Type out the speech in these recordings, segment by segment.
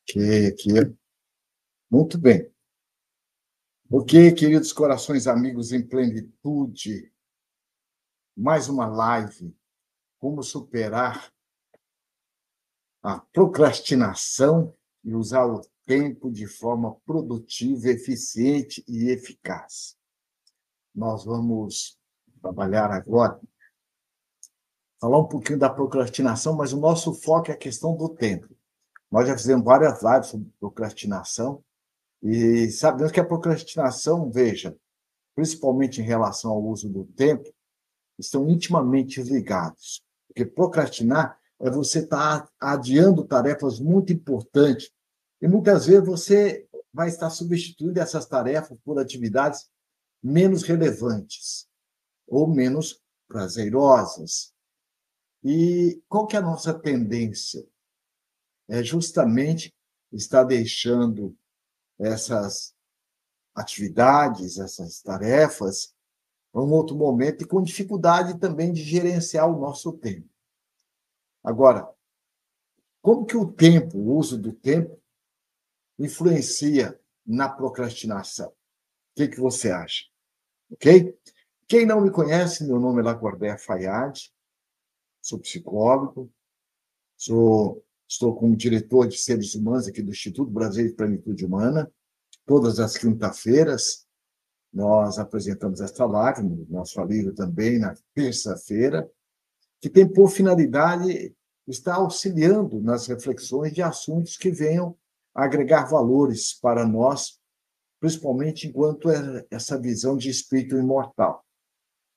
Que muito bem. Ok, queridos corações amigos em plenitude, mais uma live. Como superar a procrastinação e usar o tempo de forma produtiva, eficiente e eficaz. Nós vamos trabalhar agora, falar um pouquinho da procrastinação, mas o nosso foco é a questão do tempo. Nós já fizemos várias lives sobre procrastinação e sabemos que a procrastinação, veja, principalmente em relação ao uso do tempo, estão intimamente ligados. Porque procrastinar é você estar adiando tarefas muito importantes. E muitas vezes você vai estar substituindo essas tarefas por atividades menos relevantes ou menos prazerosas. E qual que é a nossa tendência? É justamente estar deixando essas atividades, essas tarefas, em um outro momento e com dificuldade também de gerenciar o nosso tempo. Agora, como que o tempo, o uso do tempo, influencia na procrastinação? O que você acha? Ok? Quem não me conhece, meu nome é Lacordaire Fayad, sou psicólogo, estou como diretor de seres humanos aqui do Instituto Brasileiro de Plenitude Humana. Todas as quinta-feiras nós apresentamos esta live, no nosso livro também, na terça-feira, que tem por finalidade estar auxiliando nas reflexões de assuntos que venham agregar valores para nós, principalmente enquanto essa visão de espírito imortal.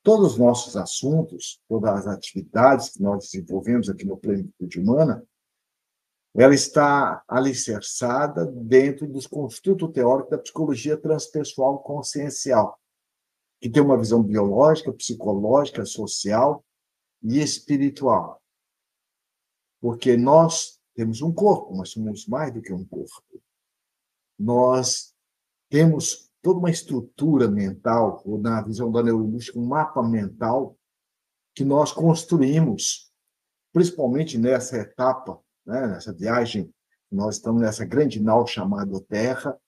Todos os nossos assuntos, todas as atividades que nós desenvolvemos aqui no Plenitude Humana, ela está alicerçada dentro dos construtos teóricos da psicologia transpessoal consciencial, que tem uma visão biológica, psicológica, social e espiritual. Porque nós temos um corpo, nós somos mais do que um corpo. Nós temos toda uma estrutura mental, ou na visão da neurolinguística, um mapa mental que nós construímos, principalmente nessa etapa, né, nessa viagem, nós estamos nessa grande nau chamada Terra,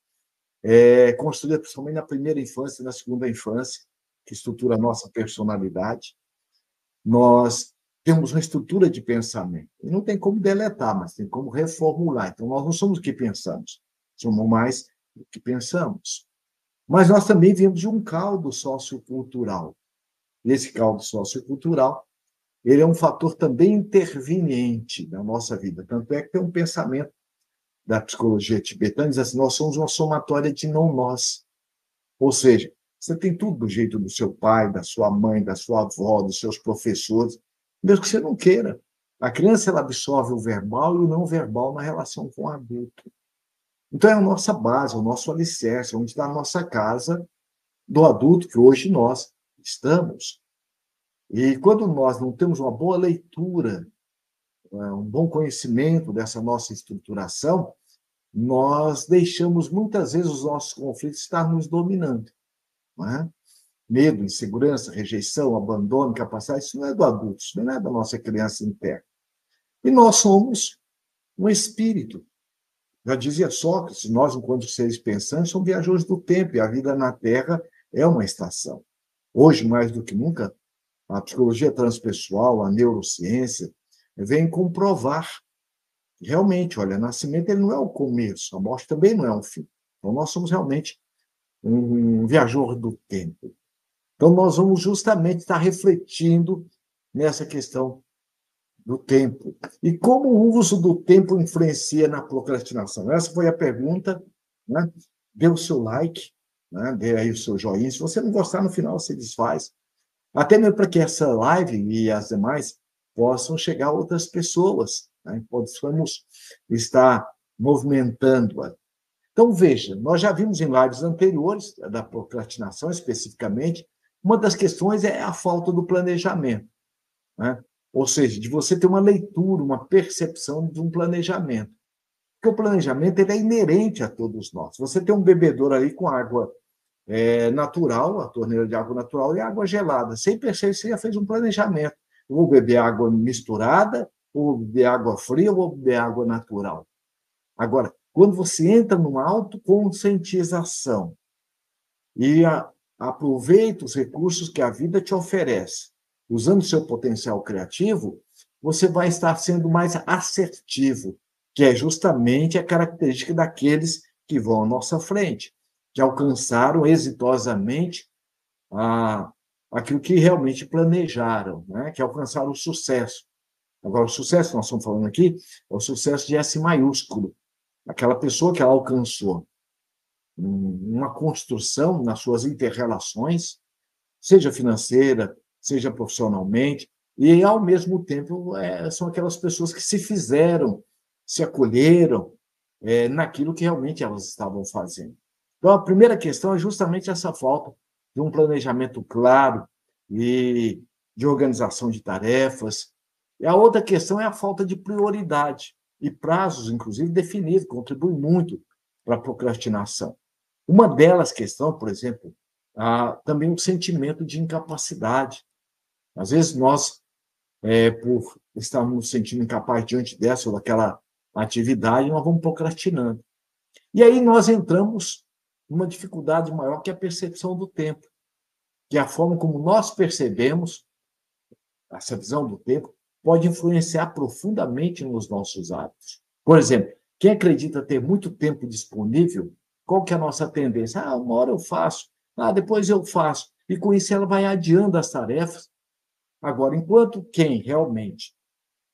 construída principalmente na primeira infância e na segunda infância, que estrutura a nossa personalidade. Nós temos uma estrutura de pensamento. E não tem como deletar, mas tem como reformular. Então, nós não somos o que pensamos, somos mais o que pensamos. Mas nós também viemos de um caldo sociocultural. E esse caldo sociocultural, ele é um fator também interveniente na nossa vida. Tanto é que tem um pensamento da psicologia tibetana, diz assim, nós somos uma somatória de não-nós. Ou seja, você tem tudo do jeito do seu pai, da sua mãe, da sua avó, dos seus professores, mesmo que você não queira. A criança ela absorve o verbal e o não verbal na relação com o adulto. Então, é a nossa base, o nosso alicerce, onde está a nossa casa do adulto, que hoje nós estamos. E quando nós não temos uma boa leitura, um bom conhecimento dessa nossa estruturação, nós deixamos muitas vezes os nossos conflitos estar nos dominando. Não é? Medo, insegurança, rejeição, abandono, incapacidade, isso não é do adulto, isso não é da nossa criança interna. E nós somos um espírito. Já dizia Sócrates, nós, enquanto seres pensantes, somos viajores do tempo, e a vida na Terra é uma estação. Hoje, mais do que nunca, a psicologia transpessoal, a neurociência, vem comprovar que realmente, olha, o nascimento ele não é o começo, a morte também não é um fim. Então, nós somos realmente um viajor do tempo. Então, nós vamos justamente estar refletindo nessa questão do tempo. E como o uso do tempo influencia na procrastinação? Essa foi a pergunta. Né? Dê o seu like, né? Dê aí o seu joinha. Se você não gostar, no final você desfaz. Até mesmo para que essa live e as demais possam chegar a outras pessoas. Né? Possamos estar movimentando-a. Então, veja, nós já vimos em lives anteriores, da procrastinação especificamente, uma das questões é a falta do planejamento. Né? Ou seja, de você ter uma leitura, uma percepção de um planejamento. Porque o planejamento ele é inerente a todos nós. Você tem um bebedouro ali com água natural, a torneira de água natural, e água gelada. Sem perceber, você já fez um planejamento. Eu vou beber água misturada, ou vou beber água fria, ou vou beber água natural. Agora, quando você entra numa autoconscientização e aproveita os recursos que a vida te oferece, usando seu potencial criativo, você vai estar sendo mais assertivo, que é justamente a característica daqueles que vão à nossa frente, que alcançaram exitosamente a, aquilo que realmente planejaram, né? Que alcançaram o sucesso. Agora, o sucesso que nós estamos falando aqui é o sucesso de S maiúsculo, aquela pessoa que ela alcançou uma construção nas suas interrelações, seja financeira, seja profissionalmente, e, ao mesmo tempo, são aquelas pessoas que se fizeram, se acolheram naquilo que realmente elas estavam fazendo. Então, a primeira questão é justamente essa falta de um planejamento claro e de organização de tarefas. E a outra questão é a falta de prioridade e prazos, inclusive, definidos, contribui muito para a procrastinação. Uma delas, questão, por exemplo, também um sentimento de incapacidade. Às vezes nós, por estarmos nos sentindo incapazes diante dessa ou daquela atividade, nós vamos procrastinando. E aí nós entramos numa dificuldade maior, que é a percepção do tempo, que é a forma como nós percebemos essa visão do tempo pode influenciar profundamente nos nossos hábitos. Por exemplo, quem acredita ter muito tempo disponível, qual que é a nossa tendência? Uma hora eu faço, depois eu faço. E com isso ela vai adiando as tarefas. Agora, enquanto quem realmente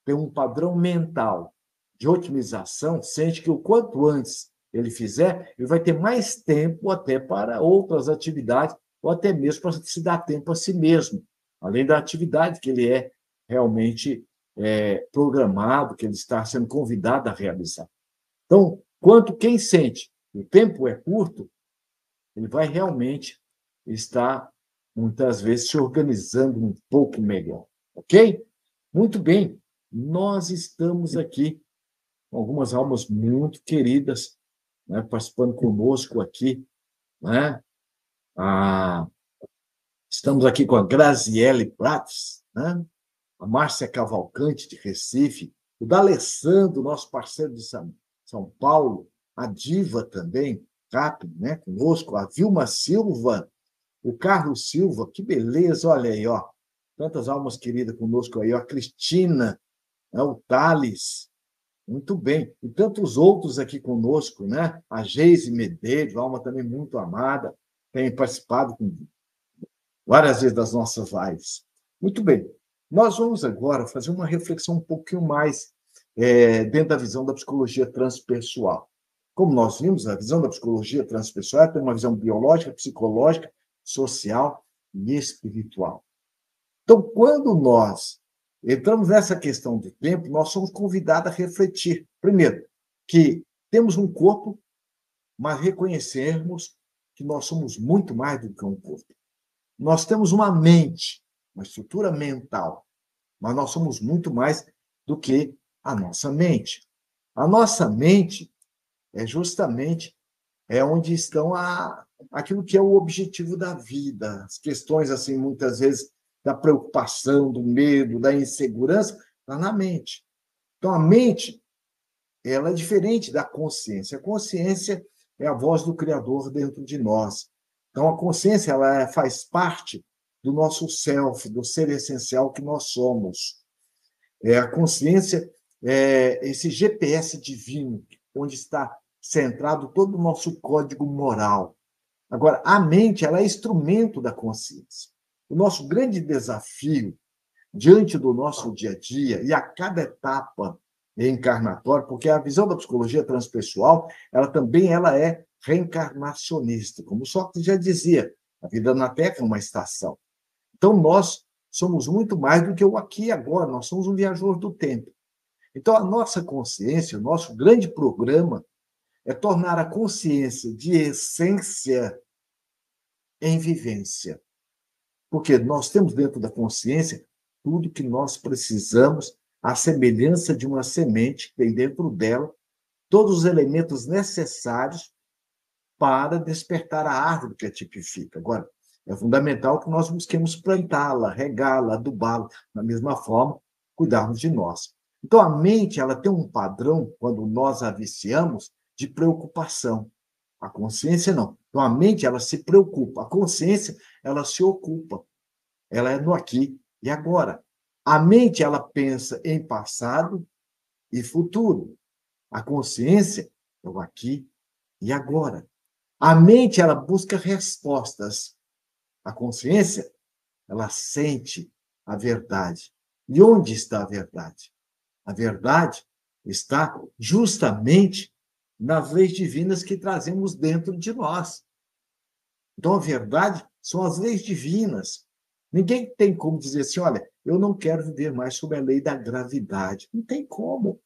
tem um padrão mental de otimização, sente que o quanto antes ele fizer, ele vai ter mais tempo até para outras atividades, ou até mesmo para se dar tempo a si mesmo, além da atividade que ele é realmente programado, que ele está sendo convidado a realizar. Então, quanto quem sente que o tempo é curto, ele vai realmente estar, muitas vezes, se organizando um pouco melhor. Ok? Muito bem. Nós estamos aqui com algumas almas muito queridas, né, participando conosco aqui. Né? Estamos aqui com a Graziele Prates, né? A Márcia Cavalcante, de Recife, o D'Alessandro, nosso parceiro de São Paulo, a Diva também, rápido, né, conosco, a Vilma Silva, o Carlos Silva, que beleza, olha aí, ó, tantas almas queridas conosco aí, ó, a Cristina, né, o Thales, muito bem, e tantos outros aqui conosco, né, a Geise Medeiros, alma também muito amada, tem participado várias vezes das nossas lives. Muito bem, nós vamos agora fazer uma reflexão um pouquinho mais dentro da visão da psicologia transpessoal. Como nós vimos, a visão da psicologia transpessoal tem uma visão biológica, psicológica, social e espiritual. Então, quando nós entramos nessa questão do tempo, nós somos convidados a refletir, primeiro, que temos um corpo, mas reconhecermos que nós somos muito mais do que um corpo. Nós temos uma mente, uma estrutura mental, mas nós somos muito mais do que a nossa mente. A nossa mente é justamente onde estão aquilo que é o objetivo da vida, as questões, assim, muitas vezes, da preocupação, do medo, da insegurança, está na mente. Então, a mente, ela é diferente da consciência. A consciência é a voz do Criador dentro de nós. Então, a consciência ela faz parte do nosso self, do ser essencial que nós somos. A consciência é esse GPS divino, onde está centrado todo o nosso código moral. Agora, a mente ela é instrumento da consciência. O nosso grande desafio diante do nosso dia a dia e a cada etapa reencarnatória, porque a visão da psicologia transpessoal, ela é reencarnacionista, como Sócrates já dizia, a vida na Terra é uma estação. Então, nós somos muito mais do que o aqui e agora, nós somos um viajor do tempo. Então, a nossa consciência, o nosso grande programa é tornar a consciência de essência em vivência. Porque nós temos dentro da consciência tudo que nós precisamos, à semelhança de uma semente que tem dentro dela todos os elementos necessários para despertar a árvore que a tipifica. Agora, é fundamental que nós busquemos plantá-la, regá-la, adubá-la, da mesma forma, cuidarmos de nós. Então, a mente ela tem um padrão, quando nós a viciamos, de preocupação. A consciência não. Então, a mente, ela se preocupa. A consciência, ela se ocupa. Ela é no aqui e agora. A mente, ela pensa em passado e futuro. A consciência é o aqui e agora. A mente, ela busca respostas. A consciência, ela sente a verdade. E onde está a verdade? A verdade está justamente nas leis divinas que trazemos dentro de nós. Então, a verdade são as leis divinas. Ninguém tem como dizer assim, olha, eu não quero viver mais sob a lei da gravidade. Não tem como.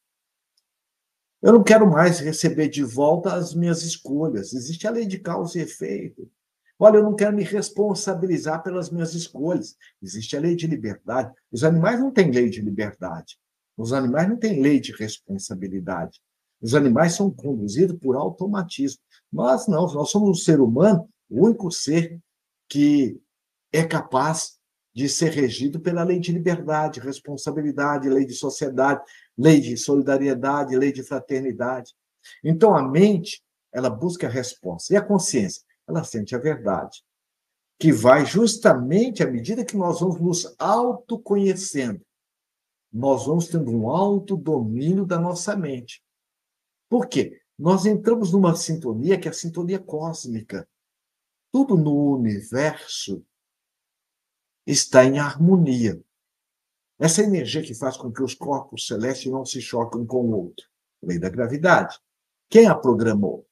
Eu não quero mais receber de volta as minhas escolhas. Existe a lei de causa e efeito. Olha, eu não quero me responsabilizar pelas minhas escolhas. Existe a lei de liberdade. Os animais não têm lei de liberdade. Os animais não têm lei de responsabilidade. Os animais são conduzidos por automatismo. Nós não, nós somos um ser humano, o único ser que é capaz de ser regido pela lei de liberdade, responsabilidade, lei de sociedade, lei de solidariedade, lei de fraternidade. Então, a mente, ela busca a resposta. E a consciência? Ela sente a verdade, que vai justamente à medida que nós vamos nos autoconhecendo, nós vamos tendo um autodomínio da nossa mente. Por quê? Nós entramos numa sintonia que é a sintonia cósmica. Tudo no universo está em harmonia. Essa energia que faz com que os corpos celestes não se choquem um com o outro. Lei da gravidade. Quem a programou?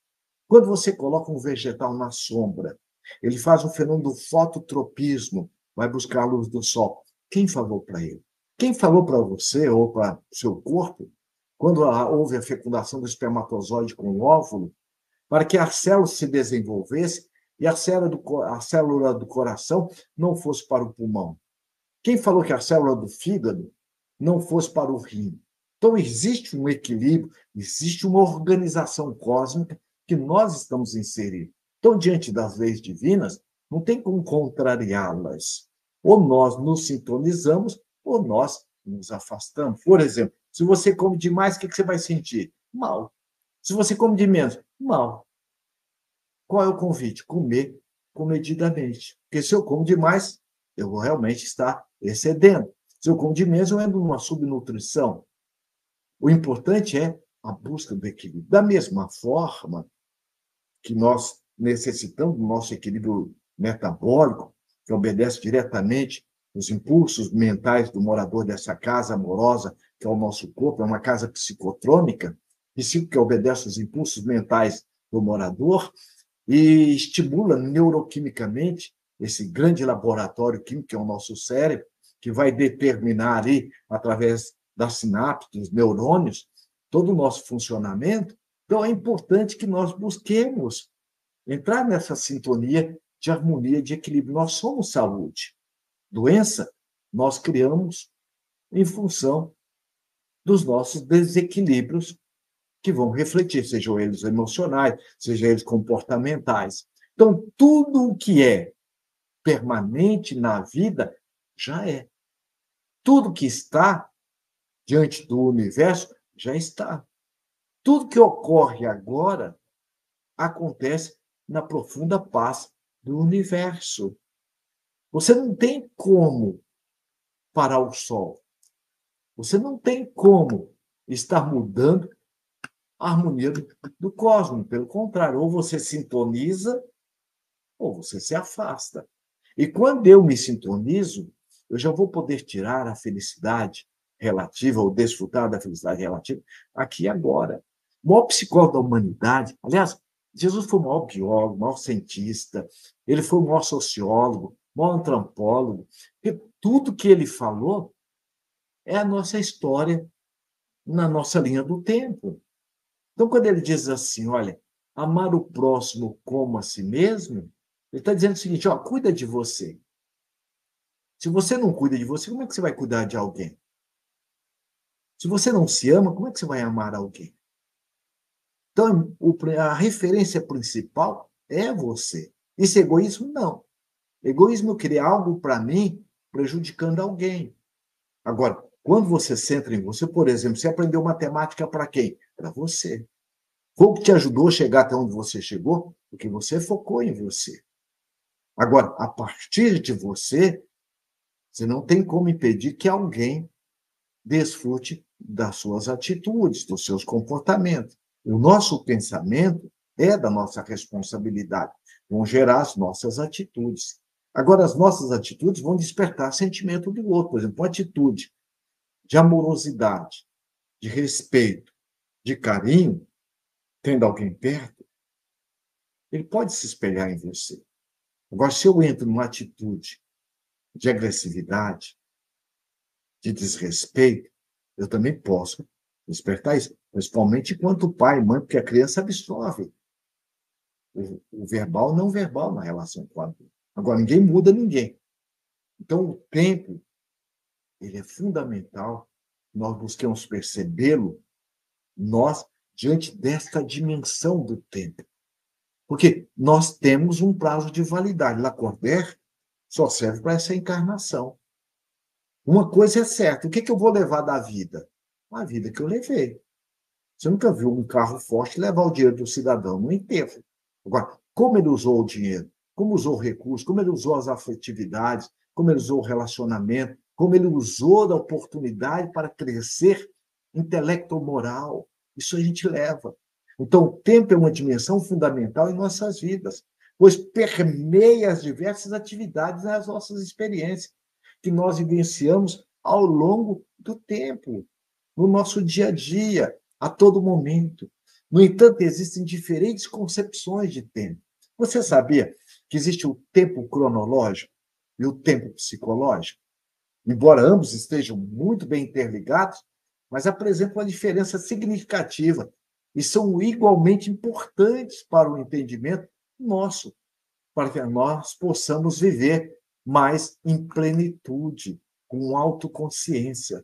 Quando você coloca um vegetal na sombra, ele faz o fenômeno do fototropismo, vai buscar a luz do sol. Quem falou para ele? Quem falou para você ou para o seu corpo, quando houve a fecundação do espermatozoide com o óvulo, para que a célula se desenvolvesse e a célula do coração não fosse para o pulmão? Quem falou que a célula do fígado não fosse para o rim? Então, existe um equilíbrio, existe uma organização cósmica que nós estamos inseridos. Então, diante das leis divinas, não tem como contrariá-las. Ou nós nos sintonizamos, ou nós nos afastamos. Por exemplo, se você come demais, o que você vai sentir? Mal. Se você come de menos, mal. Qual é o convite? Comer comedidamente. Porque se eu como demais, eu vou realmente estar excedendo. Se eu como de menos, eu entro numa subnutrição. O importante é a busca do equilíbrio. Da mesma forma que nós necessitamos do nosso equilíbrio metabólico, que obedece diretamente os impulsos mentais do morador dessa casa amorosa, que é o nosso corpo, é uma casa psicotrônica, que obedece aos impulsos mentais do morador, e estimula neuroquimicamente esse grande laboratório químico que é o nosso cérebro, que vai determinar aí, através das sinapses, dos neurônios, todo o nosso funcionamento. Então, é importante que nós busquemos entrar nessa sintonia de harmonia, de equilíbrio. Nós somos saúde. Doença, nós criamos em função dos nossos desequilíbrios que vão refletir, sejam eles emocionais, sejam eles comportamentais. Então, tudo o que é permanente na vida já é. Tudo que está diante do universo já está. Tudo que ocorre agora acontece na profunda paz do universo. Você não tem como parar o sol. Você não tem como estar mudando a harmonia do cosmos. Pelo contrário, ou você sintoniza ou você se afasta. E quando eu me sintonizo, eu já vou poder tirar a felicidade relativa, ou desfrutar da felicidade relativa, aqui e agora. O maior psicólogo da humanidade, aliás, Jesus foi o maior biólogo, o maior cientista, ele foi o maior sociólogo, o maior antropólogo, porque tudo que ele falou é a nossa história na nossa linha do tempo. Então, quando ele diz assim, olha, amar o próximo como a si mesmo, ele está dizendo o seguinte, ó, cuida de você. Se você não cuida de você, como é que você vai cuidar de alguém? Se você não se ama, como é que você vai amar alguém? Então, a referência principal é você. Esse egoísmo, não. Egoísmo é querer algo para mim, prejudicando alguém. Agora, quando você centra em você, por exemplo, você aprendeu matemática para quem? Para você. Foi o que te ajudou a chegar até onde você chegou? Porque você focou em você. Agora, a partir de você, você não tem como impedir que alguém desfrute das suas atitudes, dos seus comportamentos. O nosso pensamento é da nossa responsabilidade, vão gerar as nossas atitudes. Agora, as nossas atitudes vão despertar sentimento do outro. Por exemplo, uma atitude de amorosidade, de respeito, de carinho, tendo alguém perto, ele pode se espelhar em você. Agora, se eu entro numa atitude de agressividade, de desrespeito, eu também posso despertar isso, principalmente enquanto pai e mãe, porque a criança absorve o verbal não verbal na relação com o adulto. Agora, ninguém muda ninguém. Então, o tempo, ele é fundamental, nós buscamos percebê-lo, nós, diante desta dimensão do tempo. Porque nós temos um prazo de validade. Lacordaire só serve para essa encarnação. Uma coisa é certa, o que eu vou levar da vida? A vida que eu levei. Você nunca viu um carro forte levar o dinheiro do cidadão no enterro. Agora, como ele usou o dinheiro, como usou o recurso, como ele usou as afetividades, como ele usou o relacionamento, como ele usou da oportunidade para crescer intelecto-moral, isso a gente leva. Então, o tempo é uma dimensão fundamental em nossas vidas, pois permeia as diversas atividades nas nossas experiências que nós vivenciamos ao longo do tempo, no nosso dia a dia, a todo momento. No entanto, existem diferentes concepções de tempo. Você sabia que existe o tempo cronológico e o tempo psicológico? Embora ambos estejam muito bem interligados, mas apresentam uma diferença significativa e são igualmente importantes para o entendimento nosso, para que nós possamos viver mais em plenitude, com autoconsciência.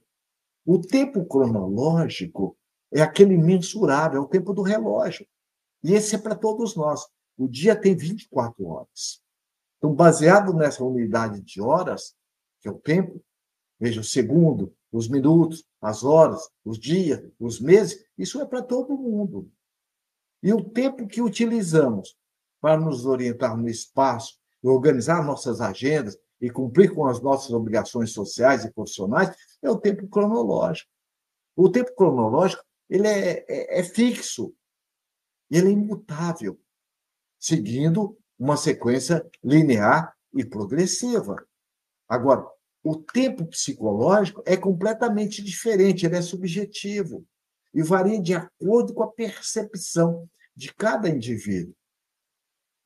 O tempo cronológico é aquele mensurável, é o tempo do relógio. E esse é para todos nós. O dia tem 24 horas. Então, baseado nessa unidade de horas, que é o tempo, veja, o segundo, os minutos, as horas, os dias, os meses, isso é para todo mundo. E o tempo que utilizamos para nos orientar no espaço, organizar nossas agendas e cumprir com as nossas obrigações sociais e profissionais é o tempo cronológico. O tempo cronológico ele é fixo, ele é imutável, seguindo uma sequência linear e progressiva. Agora, o tempo psicológico é completamente diferente, ele é subjetivo e varia de acordo com a percepção de cada indivíduo.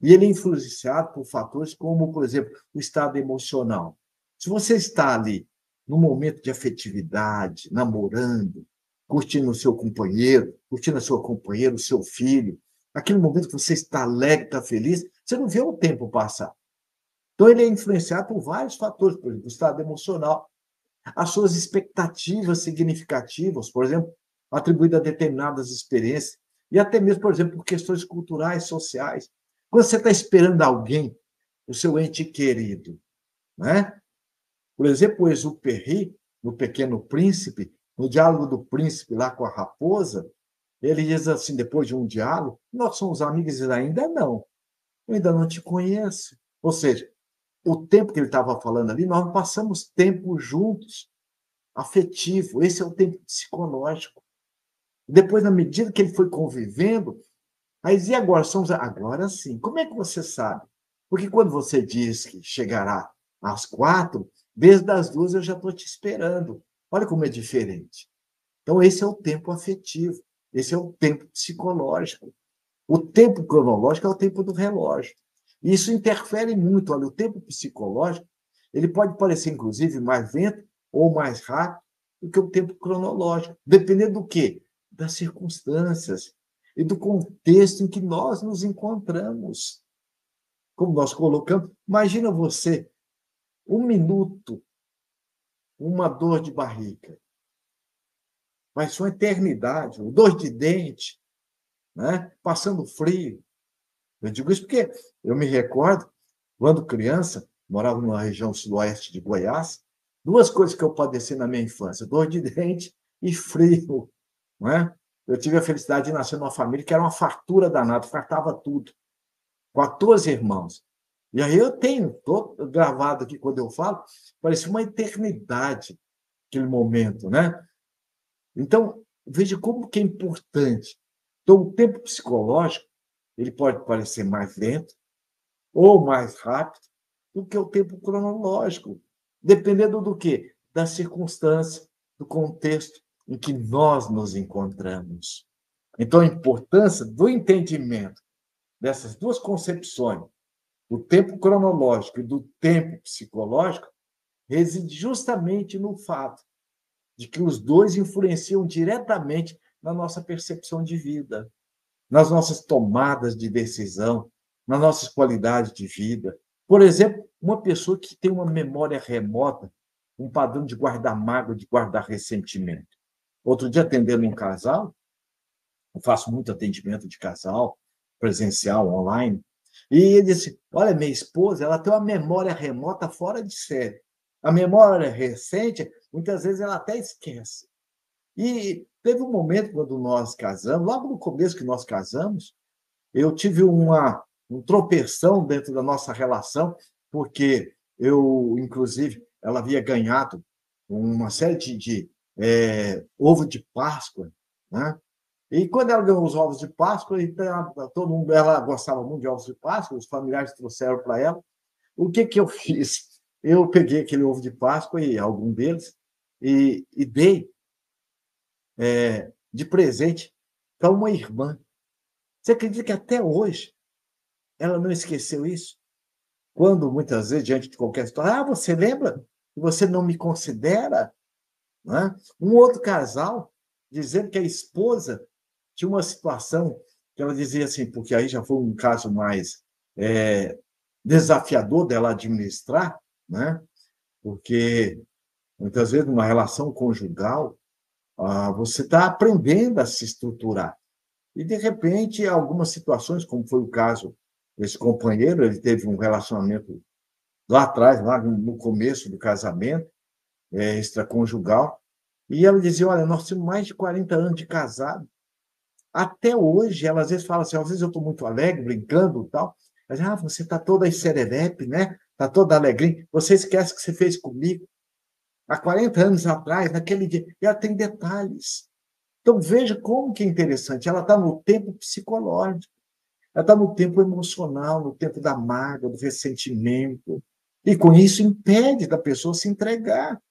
E ele é influenciado por fatores como, por exemplo, o estado emocional. Se você está ali num momento de afetividade, namorando, curtindo o seu companheiro, curtindo a sua companheira, o seu filho, aquele momento que você está alegre, está feliz, você não vê o tempo passar. Então, ele é influenciado por vários fatores, por exemplo, o estado emocional, as suas expectativas significativas, por exemplo, atribuídas a determinadas experiências, e até mesmo, por exemplo, por questões culturais, sociais. Quando você está esperando alguém, o seu ente querido, né? Por exemplo, o Exupéry, no Pequeno Príncipe, no diálogo do príncipe lá com a raposa, ele diz assim, depois de um diálogo, nós somos amigos e ainda não, eu ainda não te conheço. Ou seja, o tempo que ele estava falando ali, nós passamos tempo juntos, afetivo, esse é o tempo psicológico. Depois, na medida que ele foi convivendo, aí e agora? Agora sim. Como é que você sabe? Porque quando você diz que chegará às 4, desde as 2 eu já estou te esperando. Olha como é diferente. Então, esse é o tempo afetivo, esse é o tempo psicológico. O tempo cronológico é o tempo do relógio. E isso interfere muito. Olha, o tempo psicológico, ele pode parecer, inclusive, mais lento ou mais rápido do que o tempo cronológico, dependendo do quê? Das circunstâncias e do contexto em que nós nos encontramos. Como nós colocamos, imagina você, 1 minuto, uma dor de barriga. Vai ser uma eternidade, dor de dente, né? Passando frio. Eu digo isso porque eu me recordo, quando criança, morava numa região sudoeste de Goiás, 2 coisas que eu padeci na minha infância, dor de dente e frio, não é? eu tive a felicidade de nascer numa família que era uma fartura danada, fartava tudo. 14 irmãos. E aí eu tenho, tô gravado aqui quando eu falo, parecia uma eternidade aquele momento, né? Então, veja como que é importante. Então, o tempo psicológico, ele pode parecer mais lento ou mais rápido do que o tempo cronológico, dependendo do quê? Da circunstância, do contexto em que nós nos encontramos. Então, a importância do entendimento dessas duas concepções, do tempo cronológico e do tempo psicológico, reside justamente no fato de que os dois influenciam diretamente na nossa percepção de vida, nas nossas tomadas de decisão, nas nossas qualidades de vida. Por exemplo, uma pessoa que tem uma memória remota, um padrão de guardar mágoa, de guardar ressentimento. Outro dia, atendendo um casal, eu faço muito atendimento de casal, presencial, online, e ele disse: olha, minha esposa, ela tem uma memória remota fora de série. A memória recente, muitas vezes, ela até esquece. E teve um momento, quando nós casamos, logo no começo que nós casamos, eu tive um tropeção dentro da nossa relação, porque eu, inclusive, ela havia ganhado uma série de ovo de Páscoa, né? E quando ela ganhou os ovos de Páscoa, então, todo mundo, ela gostava muito de ovos de Páscoa, os familiares trouxeram para ela. O que que eu fiz? Eu peguei aquele ovo de Páscoa e algum deles e dei de presente para uma irmã. Você acredita que até hoje ela não esqueceu isso? Quando, muitas vezes, diante de qualquer situação, você lembra que você não me considera? Não é? Um outro casal dizendo que a esposa tinha uma situação que ela dizia assim, porque aí já foi um caso mais desafiador dela administrar, né? Porque muitas vezes numa relação conjugal você está aprendendo a se estruturar e de repente algumas situações, como foi o caso desse companheiro, ele teve um relacionamento lá atrás, lá no começo do casamento, extraconjugal, e ela dizia: olha, nós temos mais de 40 anos de casado. Até hoje, ela às vezes fala assim, às vezes eu estou muito alegre, brincando e tal. Mas, você está toda aí serelepe, né? Está toda alegrinha. Você esquece que você fez comigo há 40 anos atrás, naquele dia. E ela tem detalhes. Então, veja como que é interessante. Ela está no tempo psicológico, ela está no tempo emocional, no tempo da mágoa, do ressentimento. E, com isso, impede da pessoa se entregar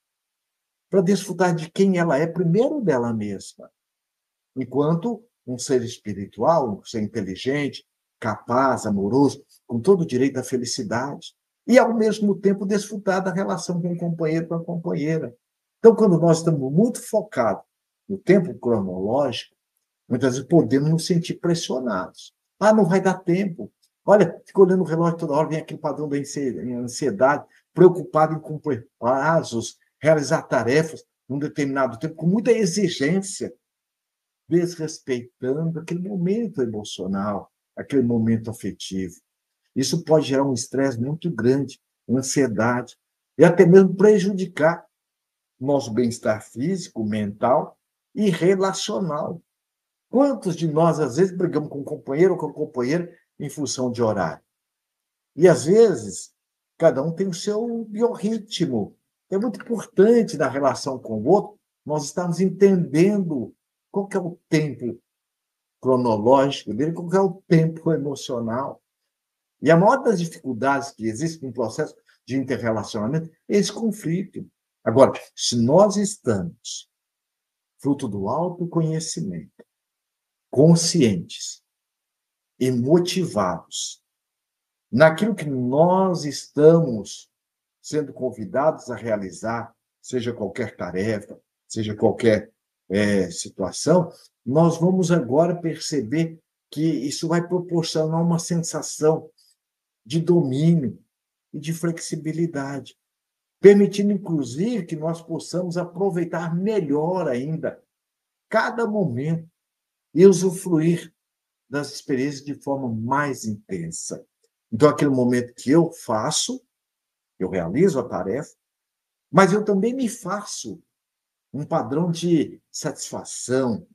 para desfrutar de quem ela é, primeiro dela mesma. Enquanto um ser espiritual, um ser inteligente, capaz, amoroso, com todo o direito à felicidade, e, ao mesmo tempo, desfrutar da relação com o companheiro, com a companheira. Então, quando nós estamos muito focados no tempo cronológico, muitas vezes podemos nos sentir pressionados. Não vai dar tempo. Olha, fica olhando o relógio toda hora, vem aquele padrão da ansiedade, preocupado em cumprir prazos, realizar tarefas num determinado tempo, com muita exigência, desrespeitando aquele momento emocional, aquele momento afetivo. Isso pode gerar um estresse muito grande, ansiedade, e até mesmo prejudicar nosso bem-estar físico, mental e relacional. Quantos de nós, às vezes, brigamos com um companheiro ou com a companheira em função de horário? E, às vezes, cada um tem o seu biorritmo. É muito importante na relação com o outro nós estamos entendendo qual que é o tempo cronológico dele, qual que é o tempo emocional. E a maior das dificuldades que existe no processo de interrelacionamento é esse conflito. Agora, se nós estamos fruto do autoconhecimento, conscientes e motivados naquilo que nós estamos sendo convidados a realizar, seja qualquer tarefa, seja qualquer situação, nós vamos agora perceber que isso vai proporcionar uma sensação de domínio e de flexibilidade, permitindo, inclusive, que nós possamos aproveitar melhor ainda cada momento e usufruir das experiências de forma mais intensa. Então, aquele momento que eu faço, eu realizo a tarefa, mas eu também me faço um padrão de satisfação,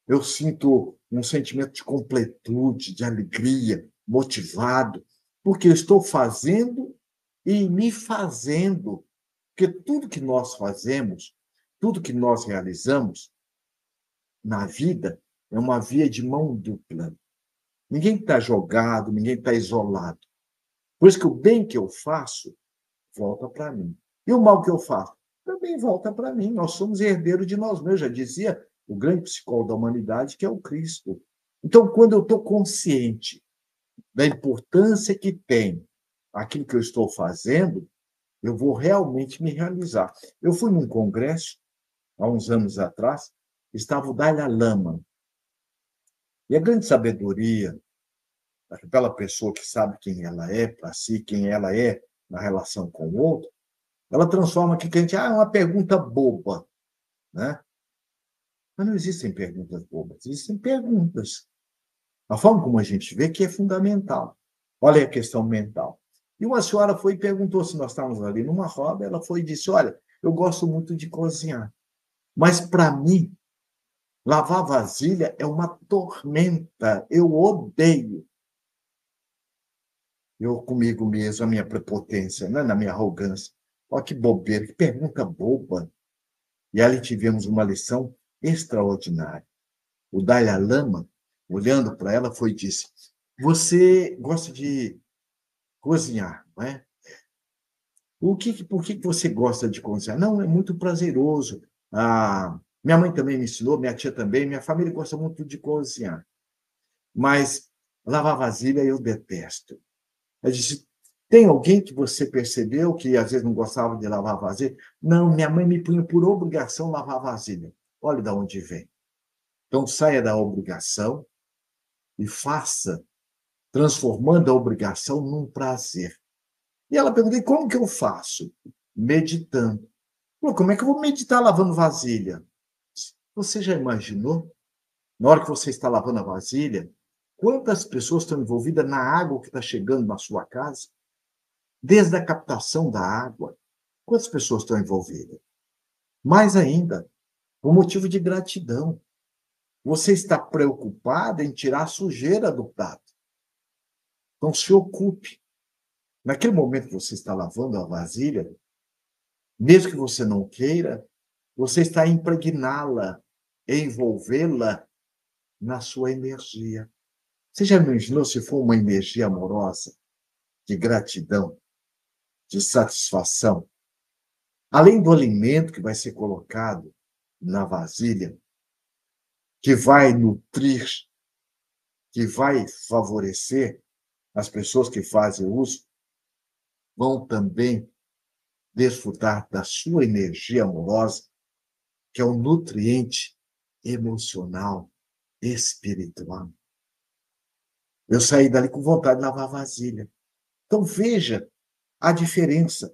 eu sinto um sentimento de completude, de alegria, motivado, porque eu estou fazendo e me fazendo. Porque tudo que nós fazemos, tudo que nós realizamos na vida é uma via de mão dupla. Ninguém está jogado, ninguém está isolado. Por isso que o bem que eu faço volta para mim. E o mal que eu faço também volta para mim. Nós somos herdeiros de nós mesmos. Já dizia o grande psicólogo da humanidade, que é o Cristo. Então, quando eu estou consciente da importância que tem aquilo que eu estou fazendo, eu vou realmente me realizar. Eu fui num congresso, há uns anos atrás, estava o Dalai Lama. E a grande sabedoria daquela pessoa que sabe quem ela é para si, quem ela é na relação com o outro, ela transforma aquilo que a gente, é uma pergunta boba, né? Mas não existem perguntas bobas, existem perguntas. A forma como a gente vê que é fundamental. Olha a questão mental. E uma senhora foi e perguntou se nós estávamos ali numa roda, ela foi e disse, olha, eu gosto muito de cozinhar, mas para mim, lavar vasilha é uma tormenta, eu odeio. Eu comigo mesmo, a minha prepotência, né? Na minha arrogância. Olha que bobeira, que pergunta boba. E ali tivemos uma lição extraordinária. O Dalai Lama, olhando para ela, foi e disse: você gosta de cozinhar, não é? Por que você gosta de cozinhar? Não, é muito prazeroso. Minha mãe também me ensinou, minha tia também, minha família gosta muito de cozinhar. Mas lavar vasilha eu detesto. Eu disse, tem alguém que você percebeu que às vezes não gostava de lavar vasilha? Não, minha mãe me punha por obrigação lavar vasilha. Olha de onde vem. Então saia da obrigação e faça, transformando a obrigação num prazer. E ela perguntou, e como que eu faço? Meditando. Pô, como é que eu vou meditar lavando vasilha? Você já imaginou? Na hora que você está lavando a vasilha, quantas pessoas estão envolvidas na água que está chegando na sua casa? Desde a captação da água. Quantas pessoas estão envolvidas? Mais ainda, o motivo de gratidão. Você está preocupado em tirar a sujeira do prato. Então, se ocupe. Naquele momento que você está lavando a vasilha, mesmo que você não queira, você está a impregná-la, envolvê-la na sua energia. Você já imaginou se for uma energia amorosa, de gratidão, de satisfação? Além do alimento que vai ser colocado na vasilha, que vai nutrir, que vai favorecer as pessoas que fazem uso, vão também desfrutar da sua energia amorosa, que é um nutriente emocional, espiritual. Eu saí dali com vontade de lavar a vasilha. Então, veja a diferença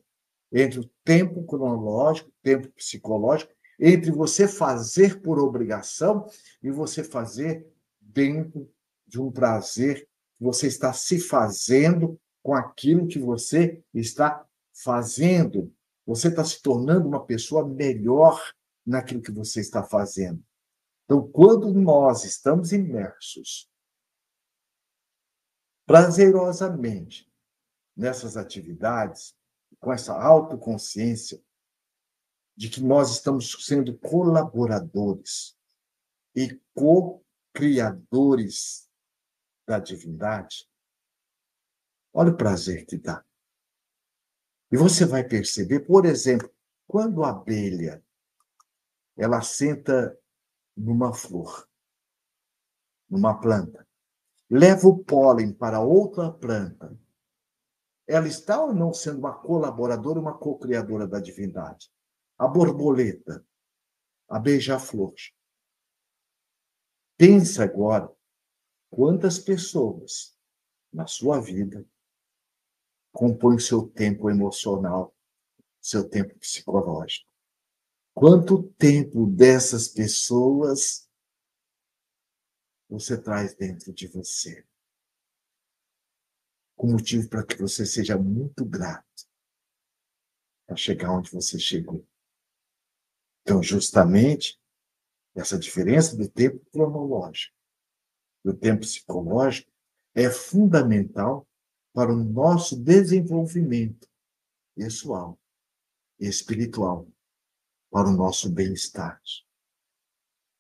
entre o tempo cronológico, tempo psicológico, entre você fazer por obrigação e você fazer dentro de um prazer que você está se fazendo com aquilo que você está fazendo. Você está se tornando uma pessoa melhor naquilo que você está fazendo. Então, quando nós estamos imersos prazerosamente nessas atividades, com essa autoconsciência de que nós estamos sendo colaboradores e co-criadores da divindade, olha o prazer que dá. E você vai perceber, por exemplo, quando a abelha ela senta numa flor, numa planta, leva o pólen para outra planta, ela está ou não sendo uma colaboradora, uma co-criadora da divindade? A borboleta, a beija-flor. Pensa agora quantas pessoas na sua vida compõem o seu tempo emocional, seu tempo psicológico. Quanto tempo dessas pessoas você traz dentro de você? Com motivo para que você seja muito grato para chegar onde você chegou. Então, justamente, Essa diferença do tempo cronológico e do tempo psicológico é fundamental para o nosso desenvolvimento pessoal e espiritual, para o nosso bem-estar.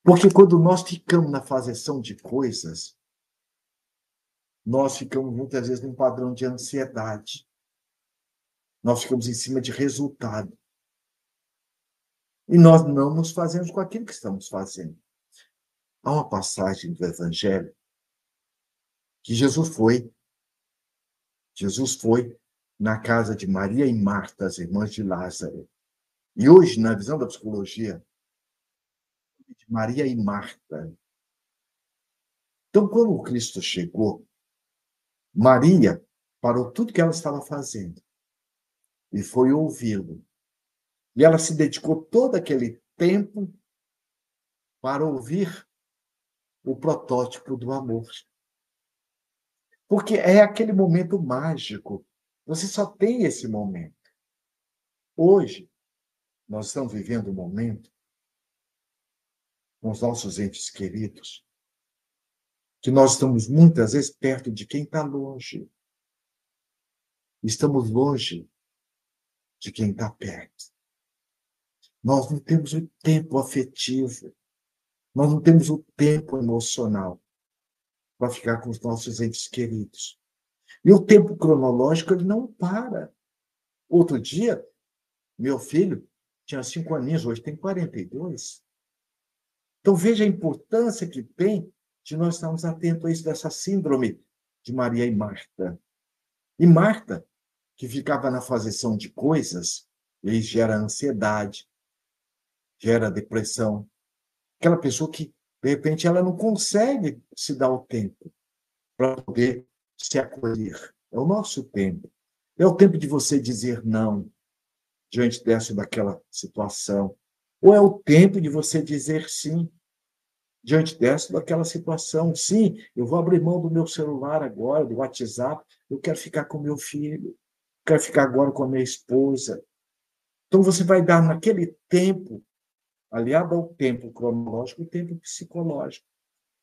Porque quando nós ficamos na faseção de coisas, nós ficamos muitas vezes num padrão de ansiedade. Nós ficamos em cima de resultado. E nós não nos fazemos com aquilo que estamos fazendo. Há uma passagem do Evangelho que Jesus foi na casa de Maria e Marta, as irmãs de Lázaro. E hoje, na visão da psicologia, de Maria e Marta. Então, quando o Cristo chegou, Maria parou tudo que ela estava fazendo e foi ouvi-lo. E ela se dedicou todo aquele tempo para ouvir o protótipo do amor. Porque é aquele momento mágico. Você só tem esse momento. Hoje, nós estamos vivendo um momento com os nossos entes queridos, que nós estamos muitas vezes perto de quem está longe. Estamos longe de quem está perto. Nós não temos o tempo afetivo, nós não temos o tempo emocional para ficar com os nossos entes queridos. E o tempo cronológico, ele não para. Outro dia, meu filho tinha 5 aninhos, hoje tem 42. Então, veja a importância que tem de nós estarmos atentos a isso, dessa síndrome de Maria e Marta. E Marta, que ficava na faseção de coisas, ele gera ansiedade, gera depressão. Aquela pessoa que, de repente, ela não consegue se dar o tempo para poder se acolher. É o nosso tempo. É o tempo de você dizer não diante dessa ou daquela situação. Ou é o tempo de você dizer sim diante dessa ou daquela situação. Sim, eu vou abrir mão do meu celular agora, do WhatsApp, eu quero ficar com meu filho, quero ficar agora com a minha esposa. Então, você vai dar naquele tempo, aliado ao tempo cronológico, o tempo psicológico.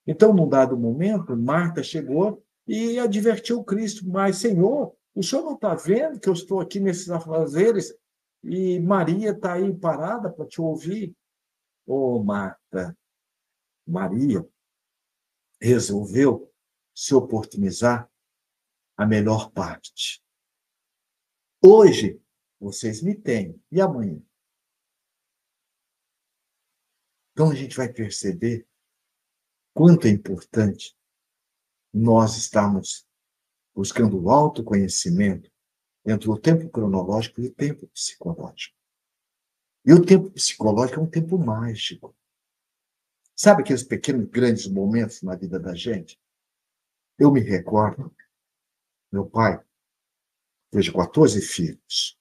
Então, num dado momento, Marta chegou e advertiu Cristo, mas, Senhor, o Senhor não está vendo que eu estou aqui nesses afazeres e Maria está aí parada para te ouvir? Oh, Marta, Maria resolveu se oportunizar a melhor parte. Hoje, vocês me têm, e amanhã? Então, a gente vai perceber quanto é importante nós estarmos buscando o autoconhecimento entre o tempo cronológico e o tempo psicológico. E o tempo psicológico é um tempo mágico. Sabe aqueles pequenos, grandes momentos na vida da gente? Eu me recordo, meu pai teve 14 filhos.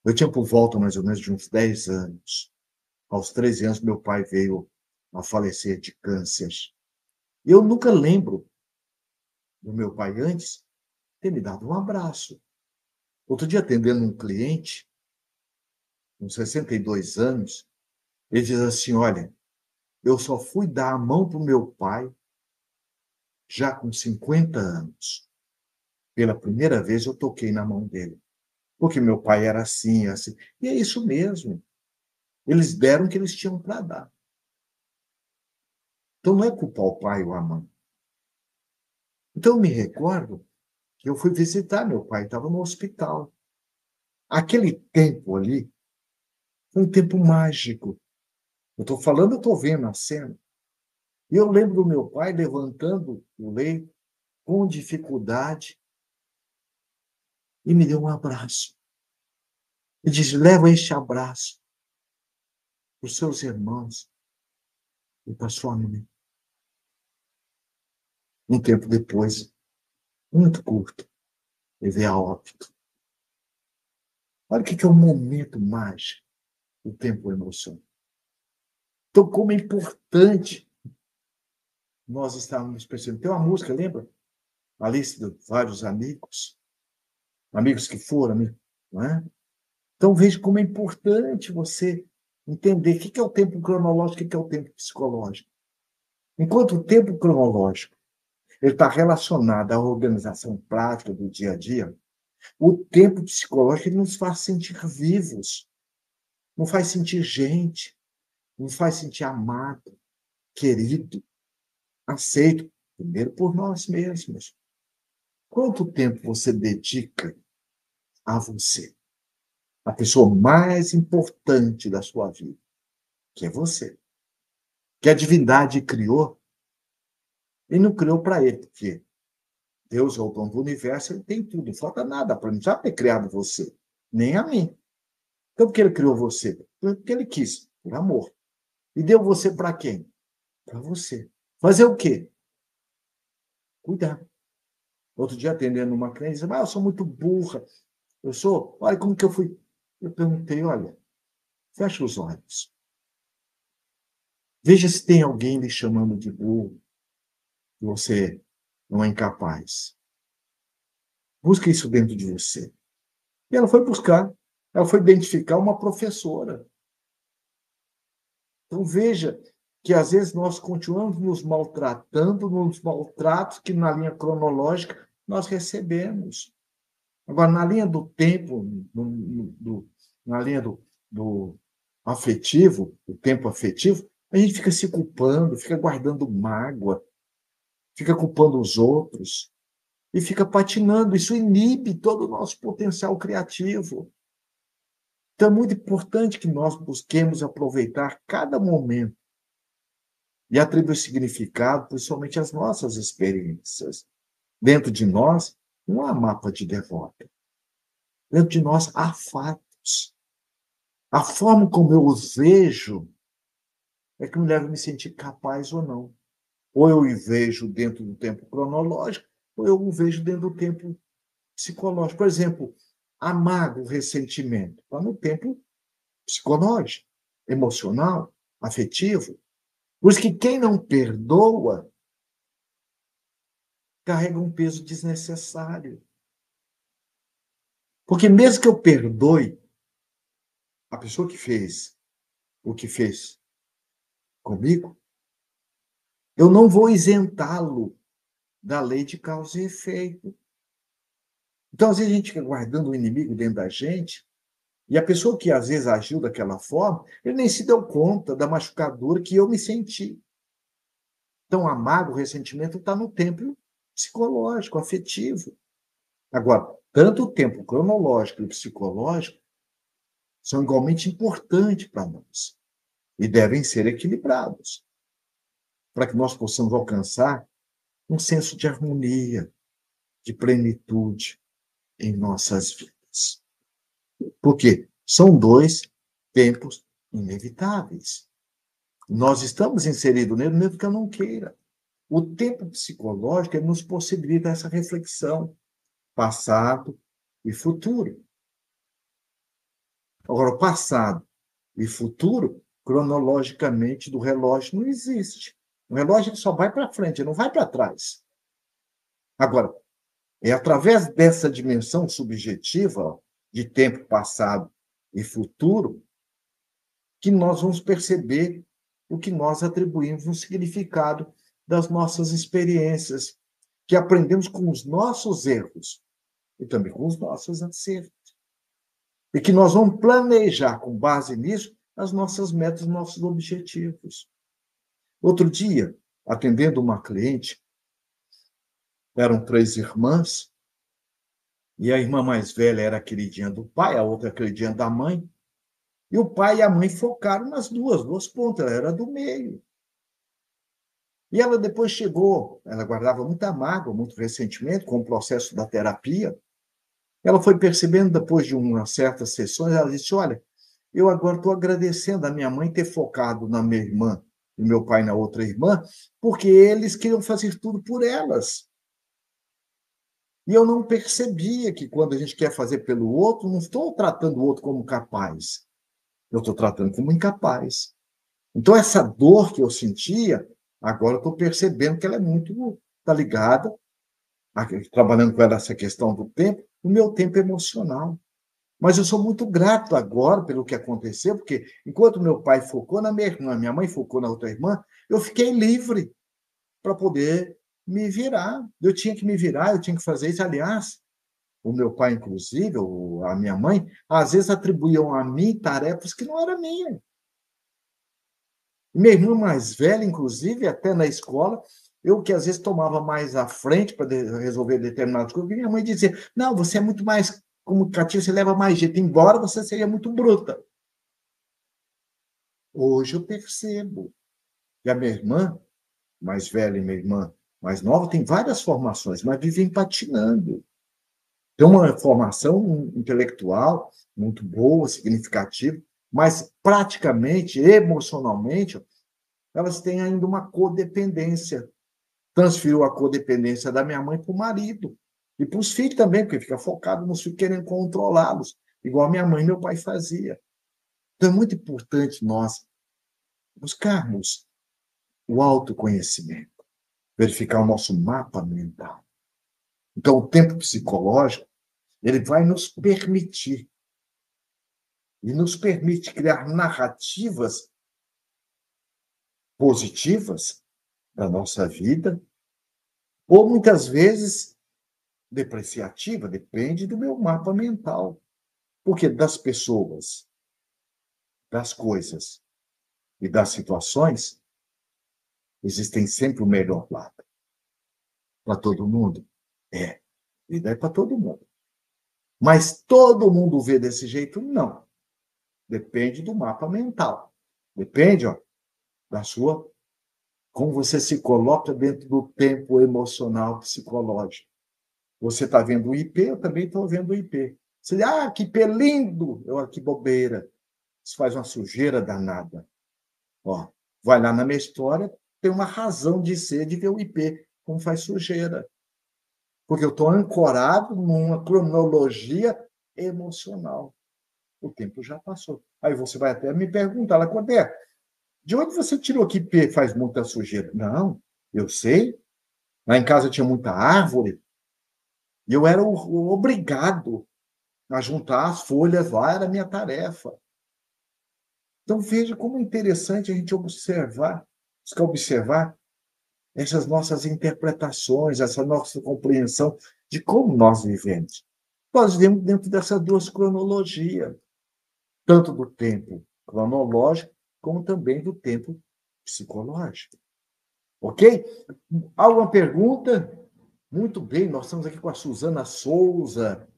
Eu tinha por volta mais ou menos de uns 10 anos. Aos 13 anos, meu pai veio a falecer de câncer. Eu nunca lembro do meu pai antes ter me dado um abraço. Outro dia, atendendo um cliente, com 62 anos, ele diz assim, olha, eu só fui dar a mão para o meu pai já com 50 anos. Pela primeira vez eu toquei na mão dele. Porque meu pai era assim, assim. E é isso mesmo. Eles deram o que eles tinham para dar. Então não é culpar o pai ou a mãe. Então eu me recordo que eu fui visitar meu pai, estava no hospital. Aquele tempo ali foi um tempo mágico. Eu estou falando, eu estou vendo a cena. E eu lembro do meu pai levantando o leito com dificuldade e me deu um abraço. E diz, leva este abraço para os seus irmãos e para sua mãe. Um tempo depois, muito curto, ele veio a óbito. Olha o que é um momento mágico, o tempo emocional. Então, como é importante nós estarmos percebendo. Tem uma música, lembra? A lista de vários amigos, amigos que foram, não é? Então, veja como é importante você entender o que é o tempo cronológico e o que é o tempo psicológico. Enquanto o tempo cronológico ele está relacionado à organização prática do dia a dia, o tempo psicológico ele nos faz sentir vivos, nos faz sentir gente, nos faz sentir amado, querido, aceito, primeiro por nós mesmos. Quanto tempo você dedica a você? A pessoa mais importante da sua vida, que é você. Que a divindade criou, e não criou para ele, porque Deus é o dono do universo, ele tem tudo, não falta nada para ele, não precisava ter criado você, nem a mim. Então, por que ele criou você? Porque ele quis, por amor. E deu você para quem? Para você. Fazer o quê? Cuidar. Outro dia, atendendo uma cliente, disse, mas eu sou muito burra. Eu sou, olha como que eu fui. Eu perguntei, olha, fecha os olhos. Veja se tem alguém lhe chamando de burro, que você não é incapaz. Busca isso dentro de você. E ela foi buscar. Ela foi identificar uma professora. Então, veja que, às vezes, nós continuamos nos maltratando nos maltratos que, na linha cronológica, nós recebemos. Agora, na linha do tempo, na linha do afetivo, o tempo afetivo, a gente fica se culpando, fica guardando mágoa, fica culpando os outros e fica patinando. Isso inibe todo o nosso potencial criativo. Então, é muito importante que nós busquemos aproveitar cada momento e atribuir significado, principalmente às nossas experiências. Dentro de nós, não há mapa de derrota. Dentro de nós, há fatos. A forma como eu os vejo é que me leva a me sentir capaz ou não. Ou eu o vejo dentro do tempo cronológico, ou eu o vejo dentro do tempo psicológico. Por exemplo, amar o ressentimento está no tempo psicológico, emocional, afetivo. Por isso que quem não perdoa carrega um peso desnecessário. Porque mesmo que eu perdoe a pessoa que fez o que fez comigo, eu não vou isentá-lo da lei de causa e efeito. Então, às vezes, a gente fica guardando o inimigo dentro da gente, e a pessoa que às vezes agiu daquela forma, ele nem se deu conta da machucadura que eu me senti. Então, a mágoa, o ressentimento está no tempo psicológico, afetivo. Agora, tanto o tempo cronológico e psicológico são igualmente importantes para nós e devem ser equilibrados para que nós possamos alcançar um senso de harmonia, de plenitude em nossas vidas. Porque são dois tempos inevitáveis. Nós estamos inseridos nele mesmo que eu não queira. O tempo psicológico ele nos possibilita essa reflexão, passado e futuro. Agora, o passado e futuro, cronologicamente, do relógio não existe. O relógio ele só vai para frente, ele não vai para trás. Agora, é através dessa dimensão subjetiva de tempo passado e futuro que nós vamos perceber o que nós atribuímos no significado das nossas experiências, que aprendemos com os nossos erros e também com os nossos acertos. E que nós vamos planejar, com base nisso, as nossas metas, nossos objetivos. Outro dia, atendendo uma cliente, eram 3 irmãs, e a irmã mais velha era a queridinha do pai, a outra a queridinha da mãe, e o pai e a mãe focaram nas duas pontas, ela era do meio. E ela depois chegou, ela guardava muita mágoa, muito ressentimento com o processo da terapia. Ela foi percebendo, depois de umas certas sessões, ela disse, olha, eu agora estou agradecendo a minha mãe ter focado na minha irmã e meu pai na outra irmã, porque eles queriam fazer tudo por elas. E eu não percebia que quando a gente quer fazer pelo outro, não estou tratando o outro como capaz. Eu estou tratando como incapaz. Então, essa dor que eu sentia, agora eu estou percebendo que ela é muito está ligada, trabalhando com ela essa questão do tempo, o meu tempo emocional. Mas eu sou muito grato agora pelo que aconteceu, porque enquanto meu pai focou na minha irmã, minha mãe focou na outra irmã, eu fiquei livre para poder me virar. Eu tinha que me virar, eu tinha que fazer isso. Aliás, o meu pai, inclusive, ou a minha mãe, às vezes atribuíam a mim tarefas que não eram minhas. Minha irmã mais velha, inclusive, até na escola, eu que às vezes tomava mais à frente para resolver determinadas coisas, minha mãe dizia: não, você é muito mais comunicativa, você leva mais jeito, embora você seja muito bruta. Hoje eu percebo que a minha irmã mais velha e minha irmã mais nova tem várias formações, mas vivem patinando. Tem uma formação intelectual muito boa, significativa, mas praticamente, emocionalmente, elas têm ainda uma codependência. Transferiu a codependência da minha mãe para o marido. E para os filhos também, porque fica focado nos filhos, querendo controlá-los, igual a minha mãe e meu pai fazia. Então é muito importante nós buscarmos o autoconhecimento, verificar o nosso mapa mental. Então, o tempo psicológico, ele vai nos permitir, e nos permite criar narrativas positivas da nossa vida, ou muitas vezes depreciativa, depende do meu mapa mental. Porque das pessoas, das coisas e das situações, existem sempre o melhor lado. Para todo mundo? É. Vida é para todo mundo. Mas todo mundo vê desse jeito? Não. Depende do mapa mental. Depende, ó, da sua, como você se coloca dentro do tempo emocional psicológico. Você está vendo o IP, eu também estou vendo o IP. Você diz, que IP lindo! Eu, que bobeira. Isso faz uma sujeira danada. Ó, vai lá na minha história, tem uma razão de ser de ver o IP, como faz sujeira. Porque eu estou ancorado numa cronologia emocional. O tempo já passou. Aí você vai até me perguntar, Lacodé, de onde você tirou que IP faz muita sujeira? Não, eu sei. Lá em casa tinha muita árvore e eu era o obrigado a juntar as folhas lá, era a minha tarefa. Então veja como é interessante a gente observar, buscar observar essas nossas interpretações, essa nossa compreensão de como nós vivemos. Nós vivemos dentro dessas duas cronologias, tanto do tempo cronológico, como também do tempo psicológico. Ok? Alguma pergunta? Muito bem, nós estamos aqui com a Suzana Souza,